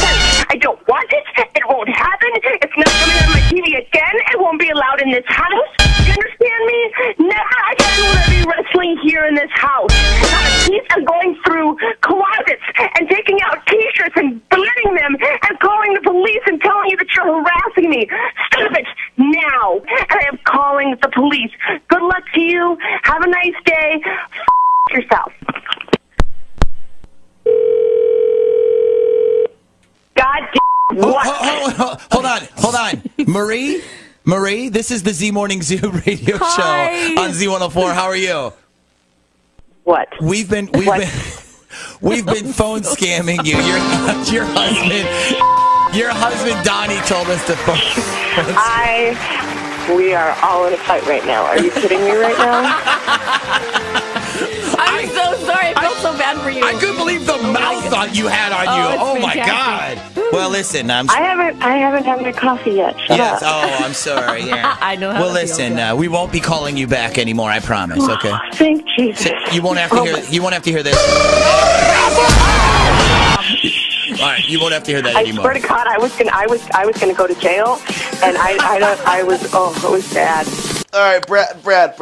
cents. I don't want it. It won't happen. It's not coming on my TV again. It won't be allowed in this house. You understand me? Never again will there be wrestling here in this house. Not a piece of going through closets and taking out T-shirts and burning them and calling the police and telling you that you're harassing me. Stop it now. And I am calling the police. Good luck to you. Have a nice day. Yourself. God damn. What? Hold on. Marie, this is the Z Morning Zoo radio show on Z104. How are you? What? We've been phone scamming you. Your husband Donnie told us to phone. We are all in a fight right now. Are you kidding me right now? I'm so sorry. I felt so bad for you. I couldn't believe the mouth you had on you. Oh my God. Well, listen, I haven't had my coffee yet. Shut up. Oh, I'm sorry. Yeah. I know how Well, listen, we won't be calling you back anymore. I promise. Okay. Thank Jesus. So you won't have to hear. You won't have to hear this. All right, you won't have to hear that anymore. I swear to God, I was gonna go to jail, and it was bad. All right, Brad.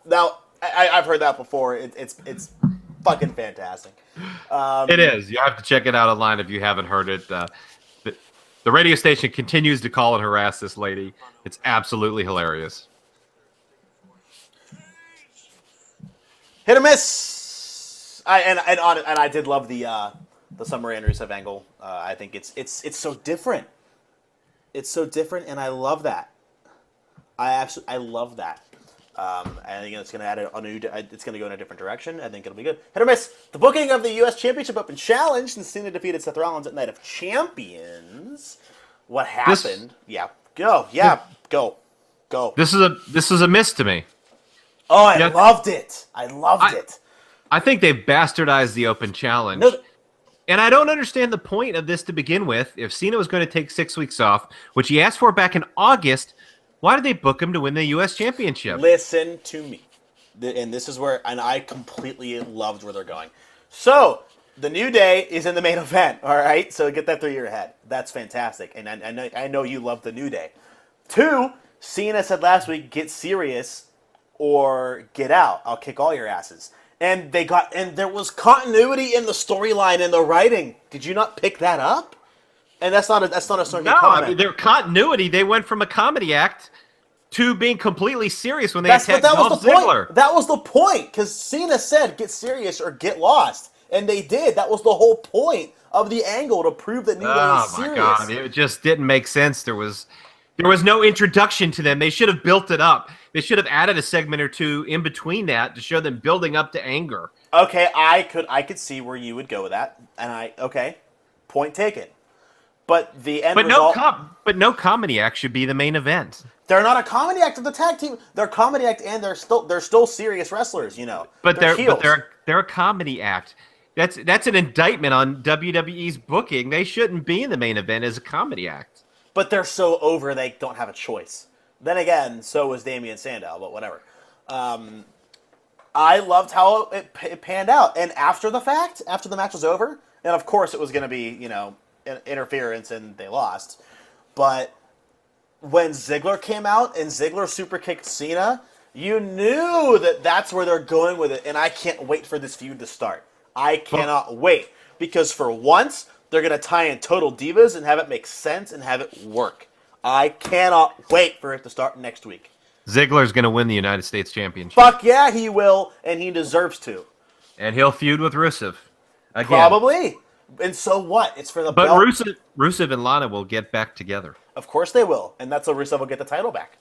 Now I've heard that before. It's fucking fantastic. It is. You have to check it out online if you haven't heard it. The radio station continues to call and harass this lady. It's absolutely hilarious. Hit or miss. I did love the Summer Rae and Rusev angle. I think it's so different. It's so different, and I love that. I love that. I think it's going to add it's going to go in a different direction. I think it'll be good. Hit or miss. The booking of the U.S. Championship Open Challenge since Cena defeated Seth Rollins at Night of Champions. What happened? Go. This is a miss to me. Oh, I loved it. I loved it. I think they've bastardized the Open Challenge. No, and I don't understand the point of this to begin with. If Cena was going to take 6 weeks off, which he asked for back in August, why did they book him to win the U.S. Championship? Listen to me. And this is where I completely loved where they're going. So, the New Day is in the main event, all right? So get that through your head. That's fantastic. And I know you love the New Day. 2, Cena said last week, get serious or get out. I'll kick all your asses. And there was continuity in the storyline and the writing. Did you not pick that up? And that's not a snarky comment. I mean, their continuity, they went from a comedy act to being completely serious when they attacked Dolph Ziggler. That was the point, because Cena said, get serious or get lost. And they did. That was the whole point of the angle, to prove that New Day is serious. Oh, my God. It just didn't make sense. There was no introduction to them. They should have built it up. They should have added a segment or two in between that to show them building up to anger. Okay, I could see where you would go with that. And point taken. But the end result... no comedy act should be the main event. They're not a comedy act of the tag team. They're a comedy act, and they're still serious wrestlers, you know. But they're a comedy act. That's an indictment on WWE's booking. They shouldn't be in the main event as a comedy act. But they're so over, they don't have a choice. Then again, so was Damian Sandow, but whatever. I loved how it panned out. And after the fact, after the match was over, and of course it was going to be, interference and they lost. But when Ziggler came out and Ziggler super kicked Cena, you knew that that's where they're going with it. And I can't wait for this feud to start. I cannot wait. Because for once, they're going to tie in Total Divas and have it make sense and have it work. I cannot wait for it to start next week. Ziggler's going to win the United States Championship. Fuck yeah, he will, and he deserves to. And he'll feud with Rusev. Again. Probably. And so what? It's for the But belt. Rusev and Lana will get back together. Of course they will. And that's how Rusev will get the title back.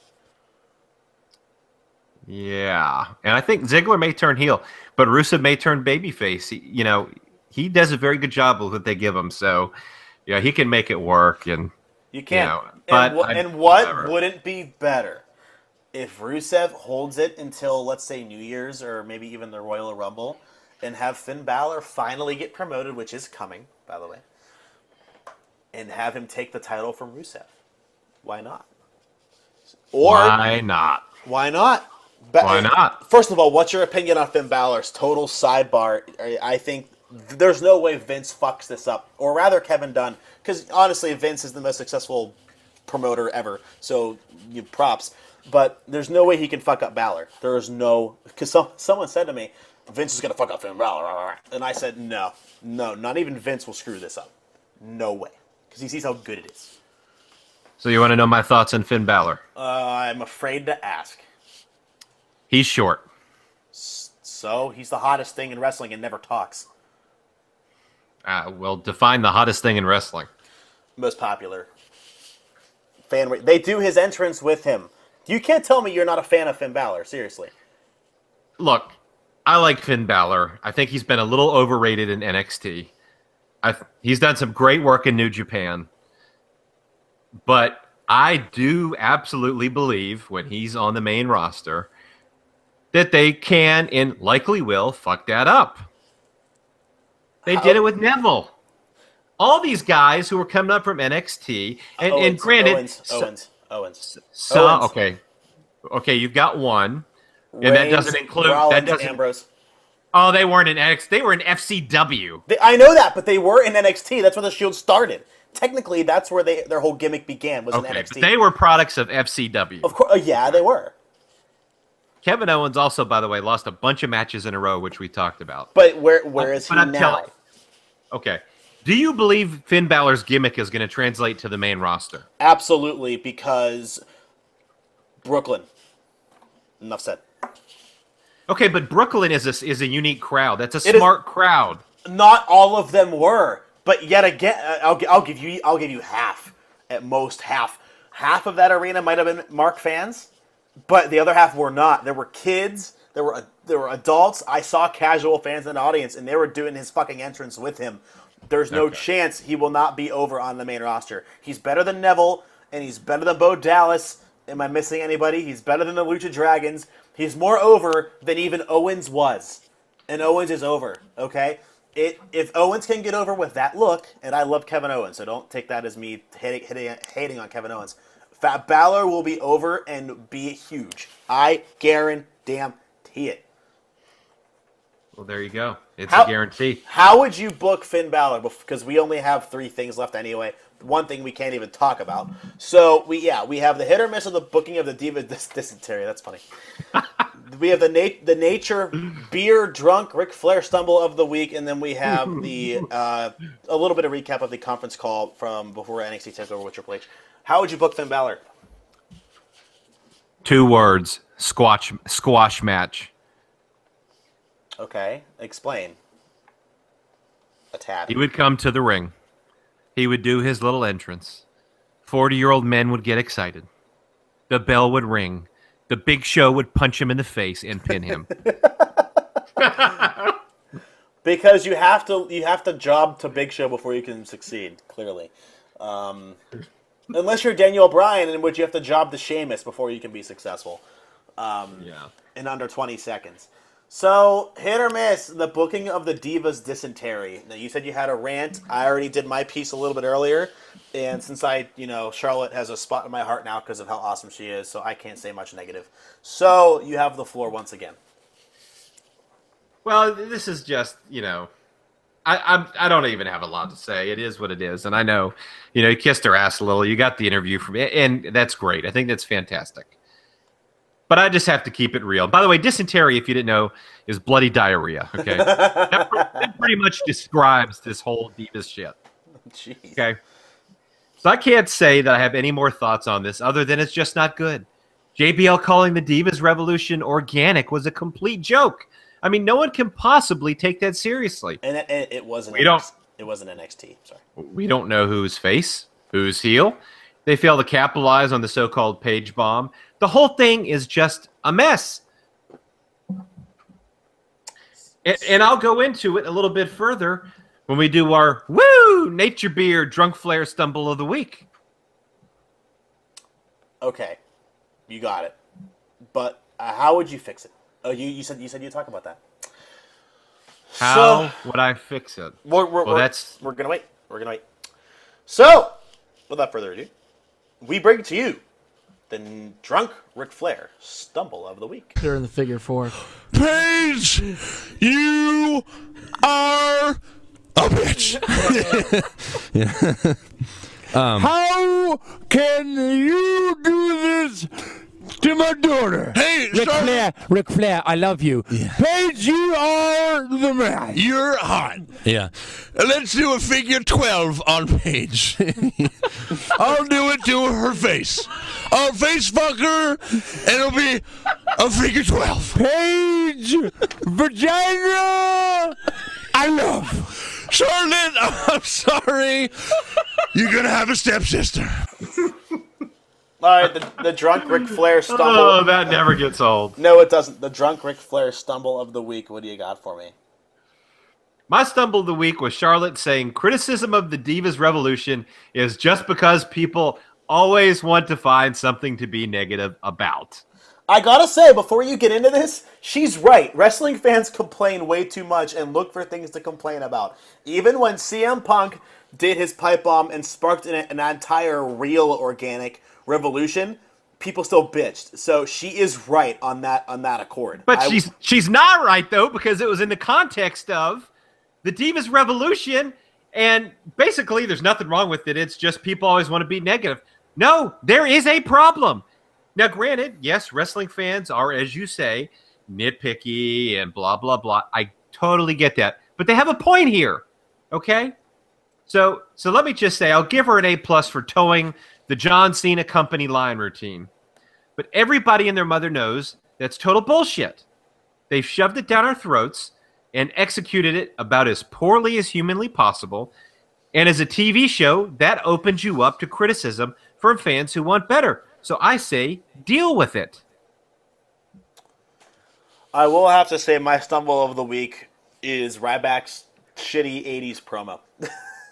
Yeah. And I think Ziggler may turn heel, but Rusev may turn babyface. He does a very good job with what they give him. So, yeah, he can make it work. And You can. But and what wouldn't be better if Rusev holds it until, let's say, New Year's or maybe even the Royal Rumble, and have Finn Balor finally get promoted, which is coming, by the way, and have him take the title from Rusev. Why not? Or why not? Why not? Why not? First of all, what's your opinion on Finn Balor's total sidebar? I think there's no way Vince fucks this up, or rather Kevin Dunn, because honestly, Vince is the most successful promoter ever. So props, but there's no way he can fuck up Balor. There is no, because someone said to me, Vince is gonna fuck up Finn Balor, and I said no, not even Vince will screw this up. No way, because he sees how good it is. So you want to know my thoughts on Finn Balor? I'm afraid to ask. He's short. So he's the hottest thing in wrestling and never talks. Well, define the hottest thing in wrestling. Most popular. They do his entrance with him. You can't tell me you're not a fan of Finn Balor, seriously. Look, I like Finn Balor. I think he's been a little overrated in NXT. He's done some great work in New Japan. But I do absolutely believe when he's on the main roster that they can and likely will fuck that up. They did it with Neville. All these guys who were coming up from NXT, and granted, Owens. Okay, you've got one, and that doesn't include Ambrose. Oh, they weren't in NXT. They were in FCW. I know that, but they were in NXT. That's where the Shield started. Technically, that's where their whole gimmick began, was in NXT. But they were products of FCW. Of course, yeah, they were. Kevin Owens also, by the way, lost a bunch of matches in a row, which we talked about. But where is he now? Okay. Do you believe Finn Balor's gimmick is going to translate to the main roster? Absolutely, because Brooklyn. Enough said. Okay, but Brooklyn is a unique crowd. That's a smart crowd. Not all of them were. But yet again, I'll give you half, at most half. Half of that arena might have been Mark fans, but the other half were not. There were kids, there were adults. I saw casual fans in the audience, and they were doing his fucking entrance with him. There's no chance he will not be over on the main roster. He's better than Neville, and he's better than Bo Dallas. Am I missing anybody? He's better than the Lucha Dragons. He's more over than even Owens was, and Owens is over. Okay. If Owens can get over with that look, and I love Kevin Owens, so don't take that as me hating on Kevin Owens. Fat Balor will be over and be huge. I guarantee it. Well, there you go. It's a guarantee. How would you book Finn Balor? Because we only have 3 things left anyway. One thing we can't even talk about. So we have the hit or miss of the booking of the Diva Dysentery. That's funny. We have the nature beer drunk Ric Flair stumble of the week, and then we have the a little bit of recap of the conference call from before NXT Takeover with Triple H. How would you book Finn Balor? 2 words: squash match. Okay, explain. A tad. He would come to the ring. He would do his little entrance. 40-year-old men would get excited. The bell would ring. The Big Show would punch him in the face and pin him. Because you have to job to Big Show before you can succeed. Clearly, unless you're Daniel Bryan, in which you have to job to Sheamus before you can be successful. In under 20 seconds. So, hit or miss, the booking of the Divas Dysentery. Now, you said you had a rant. I already did my piece a little bit earlier. And since Charlotte has a spot in my heart now because of how awesome she is, so I can't say much negative. So, you have the floor once again. Well, this is just, I don't even have a lot to say. It is what it is. And I know, you kissed her ass a little. You got the interview from it, and that's great. I think that's fantastic. But I just have to keep it real. By the way, dysentery, if you didn't know, is bloody diarrhea. Okay, that pretty much describes this whole Divas shit. Jeez. Okay, so I can't say that I have any more thoughts on this other than it's just not good. JBL calling the Divas Revolution organic was a complete joke. I mean, no one can possibly take that seriously. And it wasn't. It wasn't NXT. Sorry. We don't know who's face, who's heel. They fail to capitalize on the so-called page bomb. The whole thing is just a mess. And I'll go into it a little bit further when we do our Nature Beer Drunk Flair Stumble of the Week. Okay, you got it. But how would you fix it? Oh, you said you'd talk about that. How would I fix it? We're gonna wait. We're gonna wait. So, without further ado, we bring to you the Drunk Ric Flair Stumble of the Week. They're in the figure 4. Paige, you are a bitch. How can you do this to my daughter? Hey, Ric Flair, I love you. Paige, you are the man. You're hot. Yeah. Let's do a figure 12 on Paige. I'll do it to her face. I'll face fuck her, and it'll be a figure 12. Paige, vagina, I love. Charlotte, I'm sorry. You're going to have a stepsister. All right, the Drunk Ric Flair Stumble. Oh, that never gets old. No, it doesn't. The Drunk Ric Flair Stumble of the Week. What do you got for me? My stumble of the week was Charlotte saying criticism of the Divas Revolution is just because people always want to find something to be negative about. I gotta say, before you get into this, she's right. Wrestling fans complain way too much and look for things to complain about. Even when CM Punk did his pipe bomb and sparked an entire real organic revolution, people still bitched. So she is right on that accord. But she's not right though, because it was in the context of the Divas Revolution, and basically there's nothing wrong with it. It's just people always want to be negative. No, there is a problem. Now, granted, yes, wrestling fans are, as you say, nitpicky and blah, blah, blah. I totally get that. But they have a point here, okay? So let me just say, I'll give her an A+ for towing the John Cena company line routine. But everybody and their mother knows that's total bullshit. They've shoved it down our throats and executed it about as poorly as humanly possible. And as a TV show, that opens you up to criticism from fans who want better. So I say, deal with it. I will have to say my stumble of the week is Ryback's shitty 80s promo.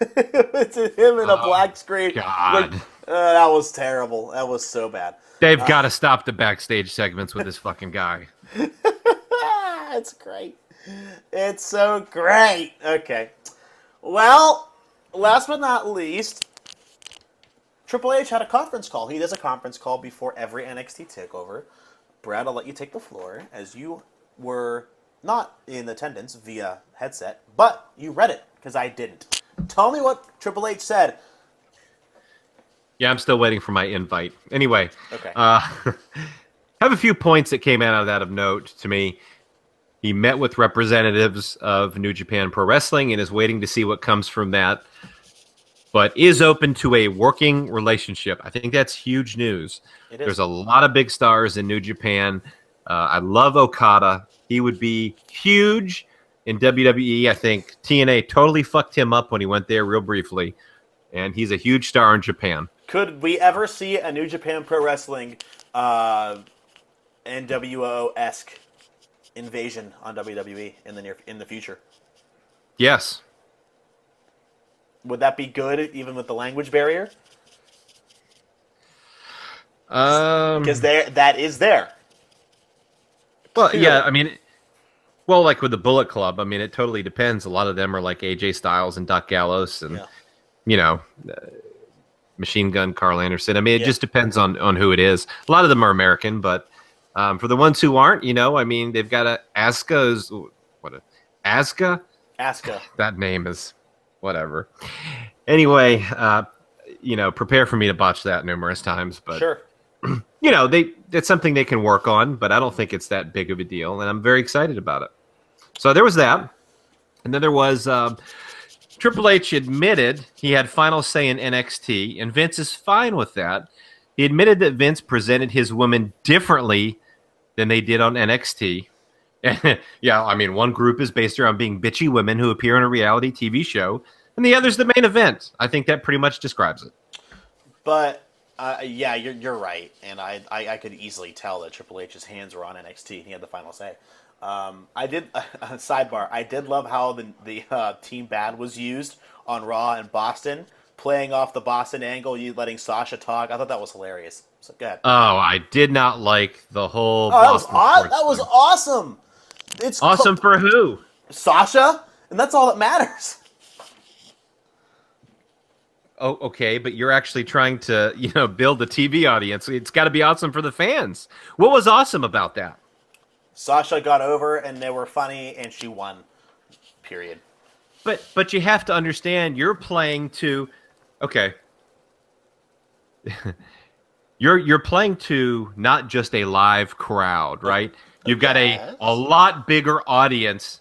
It's him in a black screen. God. That was terrible. That was so bad. They've got to stop the backstage segments with this fucking guy. It's great. It's so great. Okay. Well, last but not least, Triple H had a conference call. He does a conference call before every NXT Takeover. Brad, I'll let you take the floor, as you were not in attendance via headset, but you read it, because I didn't. Tell me what Triple H said. Yeah, I'm still waiting for my invite. Anyway, okay. Have a few points that came out of that of note to me. He met with representatives of New Japan Pro Wrestling and is waiting to see what comes from that, but is open to a working relationship. I think that's huge news. There's a lot of big stars in New Japan. I love Okada. He would be huge in WWE. I think TNA totally fucked him up when he went there real briefly, and he's a huge star in Japan. Could we ever see a New Japan Pro Wrestling NWO-esque invasion on WWE in the future? Yes. Would that be good, even with the language barrier? Because that is there. Well, yeah, I mean, well, like with the Bullet Club, I mean, it totally depends. A lot of them are like AJ Styles and Doc Gallows and, you know, Machine Gun Carl Anderson. I mean, it just depends on who it is. A lot of them are American, but for the ones who aren't, you know, I mean, they've got Asuka. Asuka. That name is whatever. Anyway, you know, prepare for me to botch that numerous times, but sure. You know, it's something they can work on, but I don't think it's that big of a deal, and I'm very excited about it. So there was that, and then there was Triple H admitted he had final say in NXT, and Vince is fine with that. He admitted that Vince presented his women differently than they did on NXT. Yeah, I mean, one group is based around being bitchy women who appear on a reality TV show, and the other's the main event. I think that pretty much describes it. But yeah, you're right, and I could easily tell that Triple H's hands were on NXT, and he had the final say. I did sidebar. I did love how the Team Bad was used on Raw in Boston, playing off the Boston angle, you letting Sasha talk. I thought that was hilarious. So go ahead. Oh, I did not like the whole. Boston that was awesome. It's awesome for who? Sasha, and that's all that matters. Oh, okay, but you're actually trying to, build a TV audience. It's got to be awesome for the fans. What was awesome about that? Sasha got over, and they were funny, and she won. Period. But you have to understand, you're playing to, okay. You're playing to not just a live crowd, right? You've got a lot bigger audience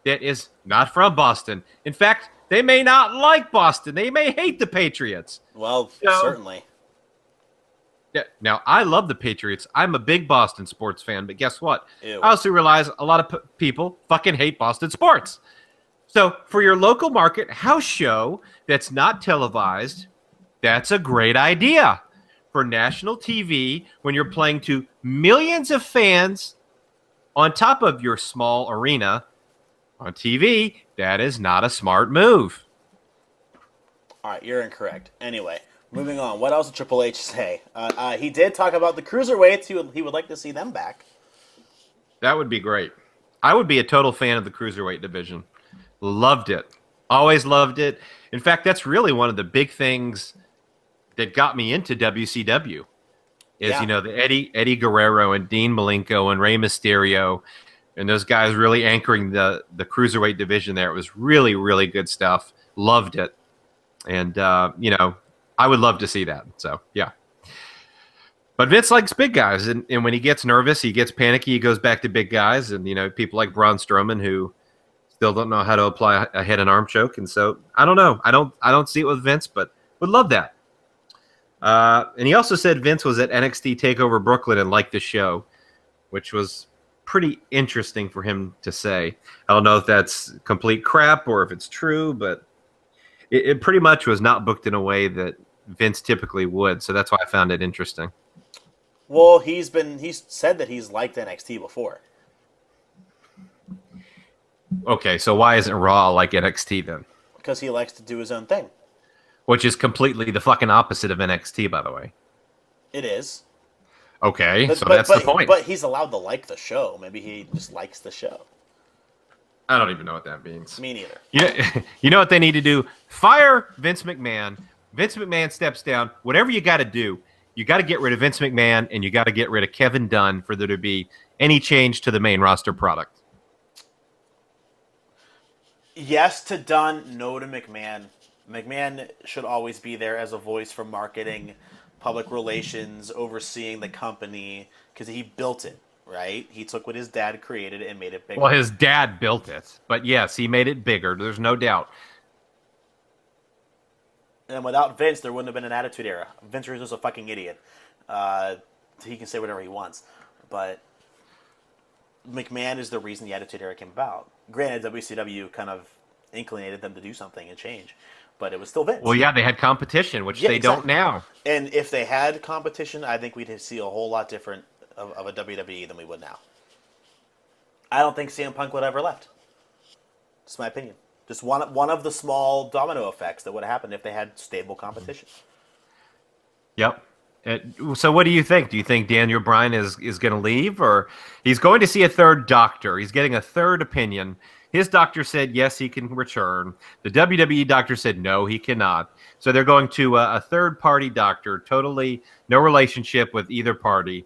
that is not from Boston. In fact, they may not like Boston. They may hate the Patriots. Well, certainly. Yeah. Now, I love the Patriots. I'm a big Boston sports fan, but guess what? Ew. I also realize a lot of people fucking hate Boston sports. So for your local market house show that's not televised, that's a great idea. For national TV, when you're playing to millions of fans on top of your small arena on TV, that is not a smart move. All right, you're incorrect. Anyway, moving on. What else did Triple H say? He did talk about the cruiserweights. He would like to see them back. That would be great. I would be a total fan of the cruiserweight division. Loved it. Always loved it. In fact, that's really one of the big things that got me into WCW. Is, the Eddie Guerrero and Dean Malenko and Rey Mysterio and those guys really anchoring the cruiserweight division there. It was really, really good stuff. Loved it. And, I would love to see that. So, yeah. But Vince likes big guys. And when he gets nervous, he gets panicky, he goes back to big guys. And, people like Braun Strowman who still don't know how to apply a head and arm choke. And so, I don't know. I don't see it with Vince, but would love that. And he also said Vince was at NXT Takeover Brooklyn and liked the show, which was pretty interesting for him to say. I don't know if that's complete crap or if it's true, but it pretty much was not booked in a way that Vince typically would. So that's why I found it interesting. Well, he's said that he's liked NXT before. Okay, so why isn't Raw like NXT then? Because he likes to do his own thing. Which is completely the fucking opposite of NXT, by the way. It is. Okay, that's the point. But he's allowed to like the show. Maybe he just likes the show. I don't even know what that means. Me neither. You know what they need to do? Fire Vince McMahon. Vince McMahon steps down. Whatever you got to do, you got to get rid of Vince McMahon and you got to get rid of Kevin Dunn for there to be any change to the main roster product. Yes to Dunn, no to McMahon. McMahon should always be there as a voice for marketing, public relations, overseeing the company, because he built it, right? He took what his dad created and made it bigger. Well, his dad built it, but yes, he made it bigger. There's no doubt. And without Vince, there wouldn't have been an Attitude Era. Vince was just a fucking idiot. He can say whatever he wants. But McMahon is the reason the Attitude Era came about. Granted, WCW kind of inclinated them to do something and change. But it was still Vince. Well, yeah, they had competition, which they don't now. And if they had competition, I think we'd see a whole lot different of a WWE than we would now. I don't think CM Punk would have ever left. Just my opinion. Just one of the small domino effects that would have happened if they had stable competition. Yep. So what do you think? Do you think Daniel Bryan is going to leave? Or he's going to see a third doctor? He's getting a third opinion. His doctor said, yes, he can return. The WWE doctor said, no, he cannot. So they're going to a third-party doctor, totally no relationship with either party,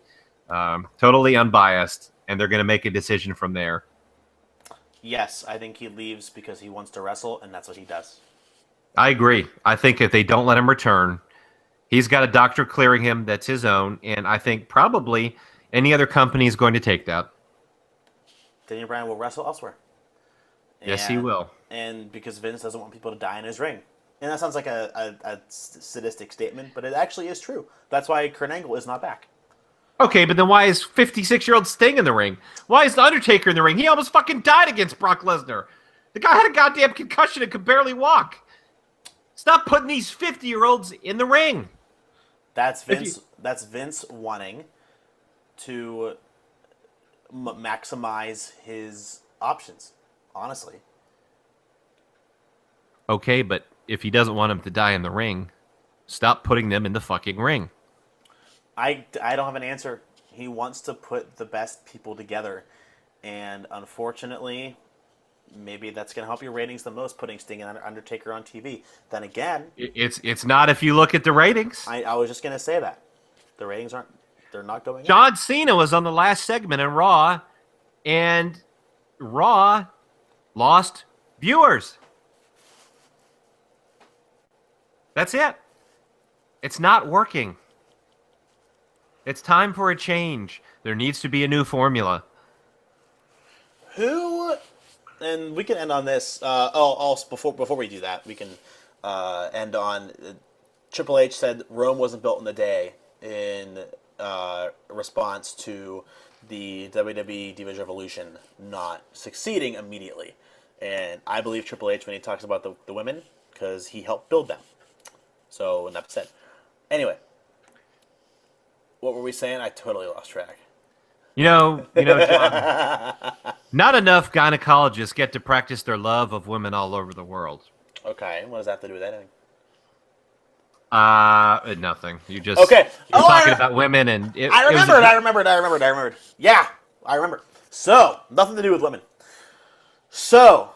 totally unbiased, and they're going to make a decision from there. Yes, I think he leaves because he wants to wrestle, and that's what he does. I agree. I think if they don't let him return, he's got a doctor clearing him that's his own, and I think probably any other company is going to take that. Daniel Bryan will wrestle elsewhere. Yes, he will. And because Vince doesn't want people to die in his ring. And that sounds like a sadistic statement, but it actually is true. That's why Kurt Angle is not back. Okay, but then why is 56-year-old Sting in the ring? Why is The Undertaker in the ring? He almost fucking died against Brock Lesnar. The guy had a goddamn concussion and could barely walk. Stop putting these 50-year-olds in the ring. That's Vince. That's Vince wanting to maximize his options. Honestly. Okay, but if he doesn't want them to die in the ring, stop putting them in the fucking ring. I don't have an answer. He wants to put the best people together, and unfortunately, maybe that's going to help your ratings the most, putting Sting and Undertaker on TV. Then again, it's not if you look at the ratings. I was just going to say that the ratings they're not going up. John Cena was on the last segment in Raw, and Raw lost viewers. That's it. It's not working. It's time for a change. There needs to be a new formula. And we can end on this. Before we do that, we can end on Triple H said Rome wasn't built in a day in response to the WWE Divas Revolution not succeeding immediately. And I believe Triple H when he talks about the women because he helped build them. So enough said. Anyway, what were we saying? I totally lost track. You know, John, not enough gynecologists get to practice their love of women all over the world. Okay, what does that have to do with anything? Nothing. You just okay. You're talking about women, and I remembered. Yeah, I remember. So nothing to do with women. So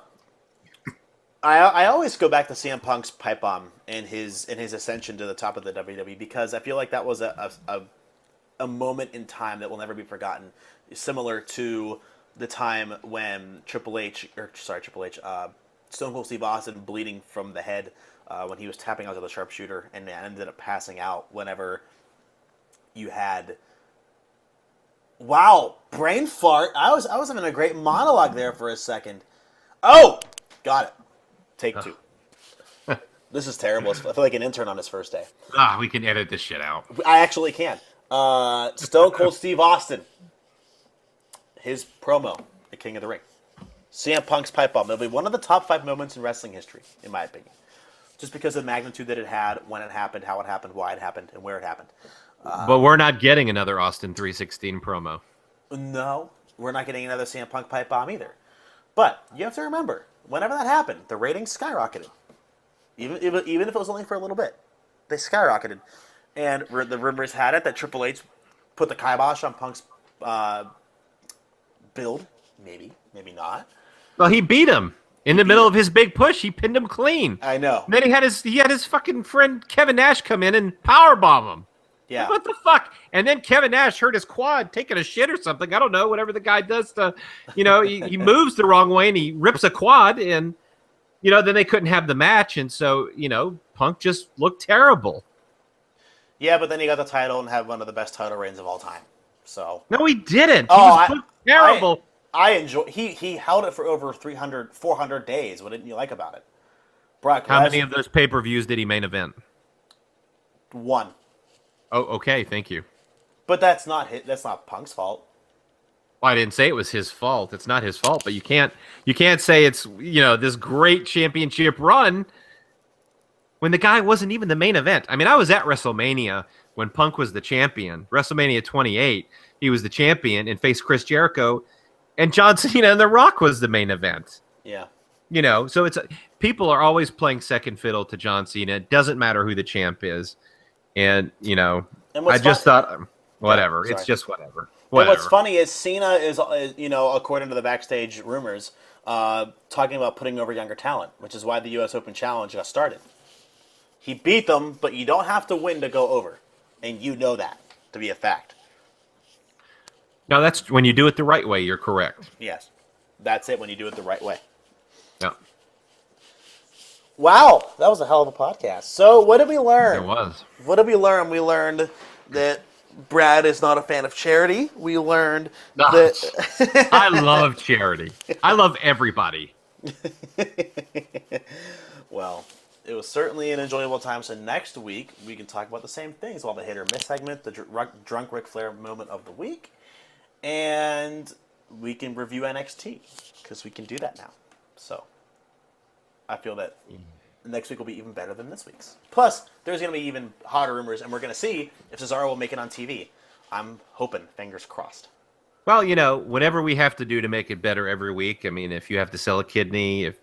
I always go back to CM Punk's pipe bomb in his ascension to the top of the WWE because I feel like that was a moment in time that will never be forgotten, similar to the time when Stone Cold Steve Austin bleeding from the head when he was tapping out to the sharpshooter and ended up passing out whenever you had... Wow, brain fart. I was having a great monologue there for a second. Oh, got it. Take two. This is terrible. I feel like an intern on his first day. We can edit this shit out. I actually can. Stone Cold Steve Austin. His promo, the King of the Ring. CM Punk's pipe bomb. It'll be one of the top 5 moments in wrestling history, in my opinion. Just because of the magnitude that it had, when it happened, how it happened, why it happened, and where it happened. But we're not getting another Austin 316 promo. No, we're not getting another CM Punk pipe bomb either. But you have to remember, whenever that happened, the ratings skyrocketed. Even if it was only for a little bit. They skyrocketed. And the rumors had it that Triple H put the kibosh on Punk's build. Maybe not. Well, he beat him in the middle of his big push. He pinned him clean. I know. And then he had his fucking friend Kevin Nash come in and powerbomb him. Yeah. What the fuck? And then Kevin Nash hurt his quad taking a shit or something. I don't know. Whatever the guy does to, he moves the wrong way and he rips a quad and, then they couldn't have the match. And so, Punk just looked terrible. Yeah, but then he got the title and had one of the best title reigns of all time. So no, he didn't. He was terrible. I enjoy. He held it for over 400 days. What didn't you like about it? Brock How many of those pay-per-views did he main event? 1. Oh, okay. Thank you. But that's not Punk's fault. Well, I didn't say it was his fault. It's not his fault. But you can't say it's this great championship run when the guy wasn't even the main event. I mean, I was at WrestleMania when Punk was the champion. WrestleMania 28, he was the champion and faced Chris Jericho, and John Cena and The Rock was the main event. Yeah. So people are always playing second fiddle to John Cena. It doesn't matter who the champ is. And, I just thought, whatever. It's just whatever. And what's funny is Cena is, according to the backstage rumors, talking about putting over younger talent, which is why the U.S. Open Challenge got started. He beat them, but you don't have to win to go over. And you know that to be a fact. No, that's when you do it the right way, you're correct. Yes. That's it, when you do it the right way. Yeah. Wow, that was a hell of a podcast. So what did we learn? It was. What did we learn? We learned that Brad is not a fan of charity. We learned that... I love charity. I love everybody. Well, It was certainly an enjoyable time. So next week, we can talk about the same things. We'll have a hit or miss segment, the drunk Ric Flair moment of the week, and we can review NXT, because we can do that now. So I feel that next week will be even better than this week's. Plus, there's going to be even hotter rumors, and we're going to see if Cesaro will make it on TV. I'm hoping, fingers crossed. Well, whatever we have to do to make it better every week. I mean, if you have to sell a kidney, if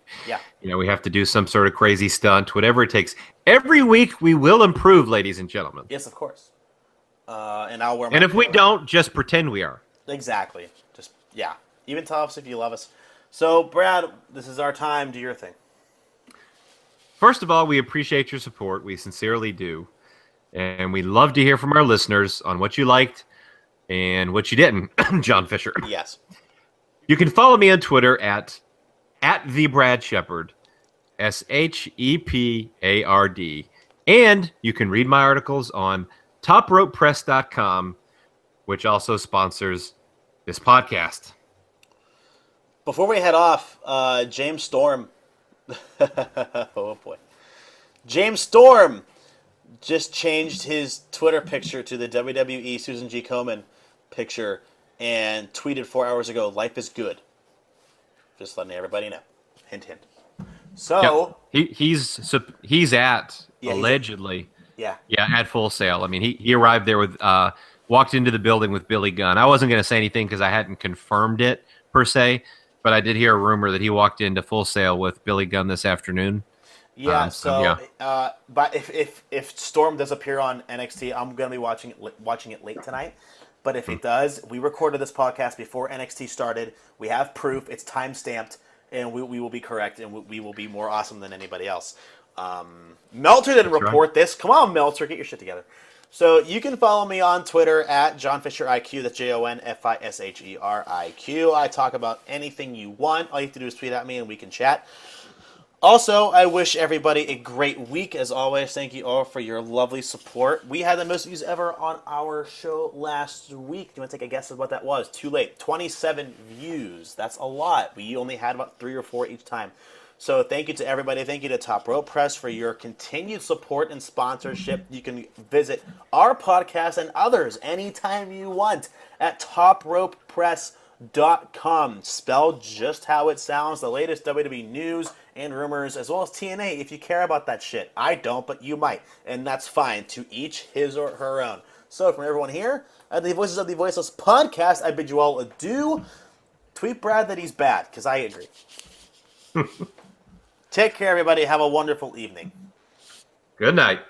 we have to do some sort of crazy stunt, whatever it takes. Every week we will improve, ladies and gentlemen. Yes, of course. And I'll wear my... And if we don't, just pretend we are. Exactly. Just, even tell us if you love us. So, Brad, this is our time. Do your thing. First of all, we appreciate your support. We sincerely do. And we love to hear from our listeners on what you liked and what you didn't, John Fisher. Yes. You can follow me on Twitter at the Brad Shepard, SHEPARD. And you can read my articles on topropepress.com, which also sponsors this podcast. Before we head off, James Storm. Oh, boy. James Storm just changed his Twitter picture to the WWE Susan G. Komen picture and tweeted 4 hours ago, "Life is good." Just letting everybody know. Hint, hint. So he's at allegedly at Full Sail. I mean, he arrived there with walked into the building with Billy Gunn. I wasn't going to say anything because I hadn't confirmed it per se, but I did hear a rumor that he walked into Full Sail with Billy Gunn this afternoon. Yeah, but if Storm does appear on NXT, I'm going to be watching it late tonight. But if it does, we recorded this podcast before NXT started. We have proof. It's time-stamped, and we will be correct, and we will be more awesome than anybody else. Meltzer didn't report this. Come on, Meltzer, get your shit together. So you can follow me on Twitter at JohnFisherIQ. That's JONFISHERIQ. I talk about anything you want. All you have to do is tweet at me, and we can chat. Also, I wish everybody a great week. As always, thank you all for your lovely support. We had the most views ever on our show last week. Do you want to take a guess of what that was? Too late. 27 views. That's a lot. We only had about 3 or 4 each time. So thank you to everybody. Thank you to Top Rope Press for your continued support and sponsorship. You can visit our podcast and others anytime you want at topropepress.com. Spelled just how it sounds. The latest WWE news and rumors, as well as TNA, if you care about that shit. I don't, but you might. And that's fine. To each his or her own. So from everyone here at the Voices of the Voiceless podcast, I bid you all adieu. Tweet Brad that he's bad, because I agree. Take care, everybody. Have a wonderful evening. Good night.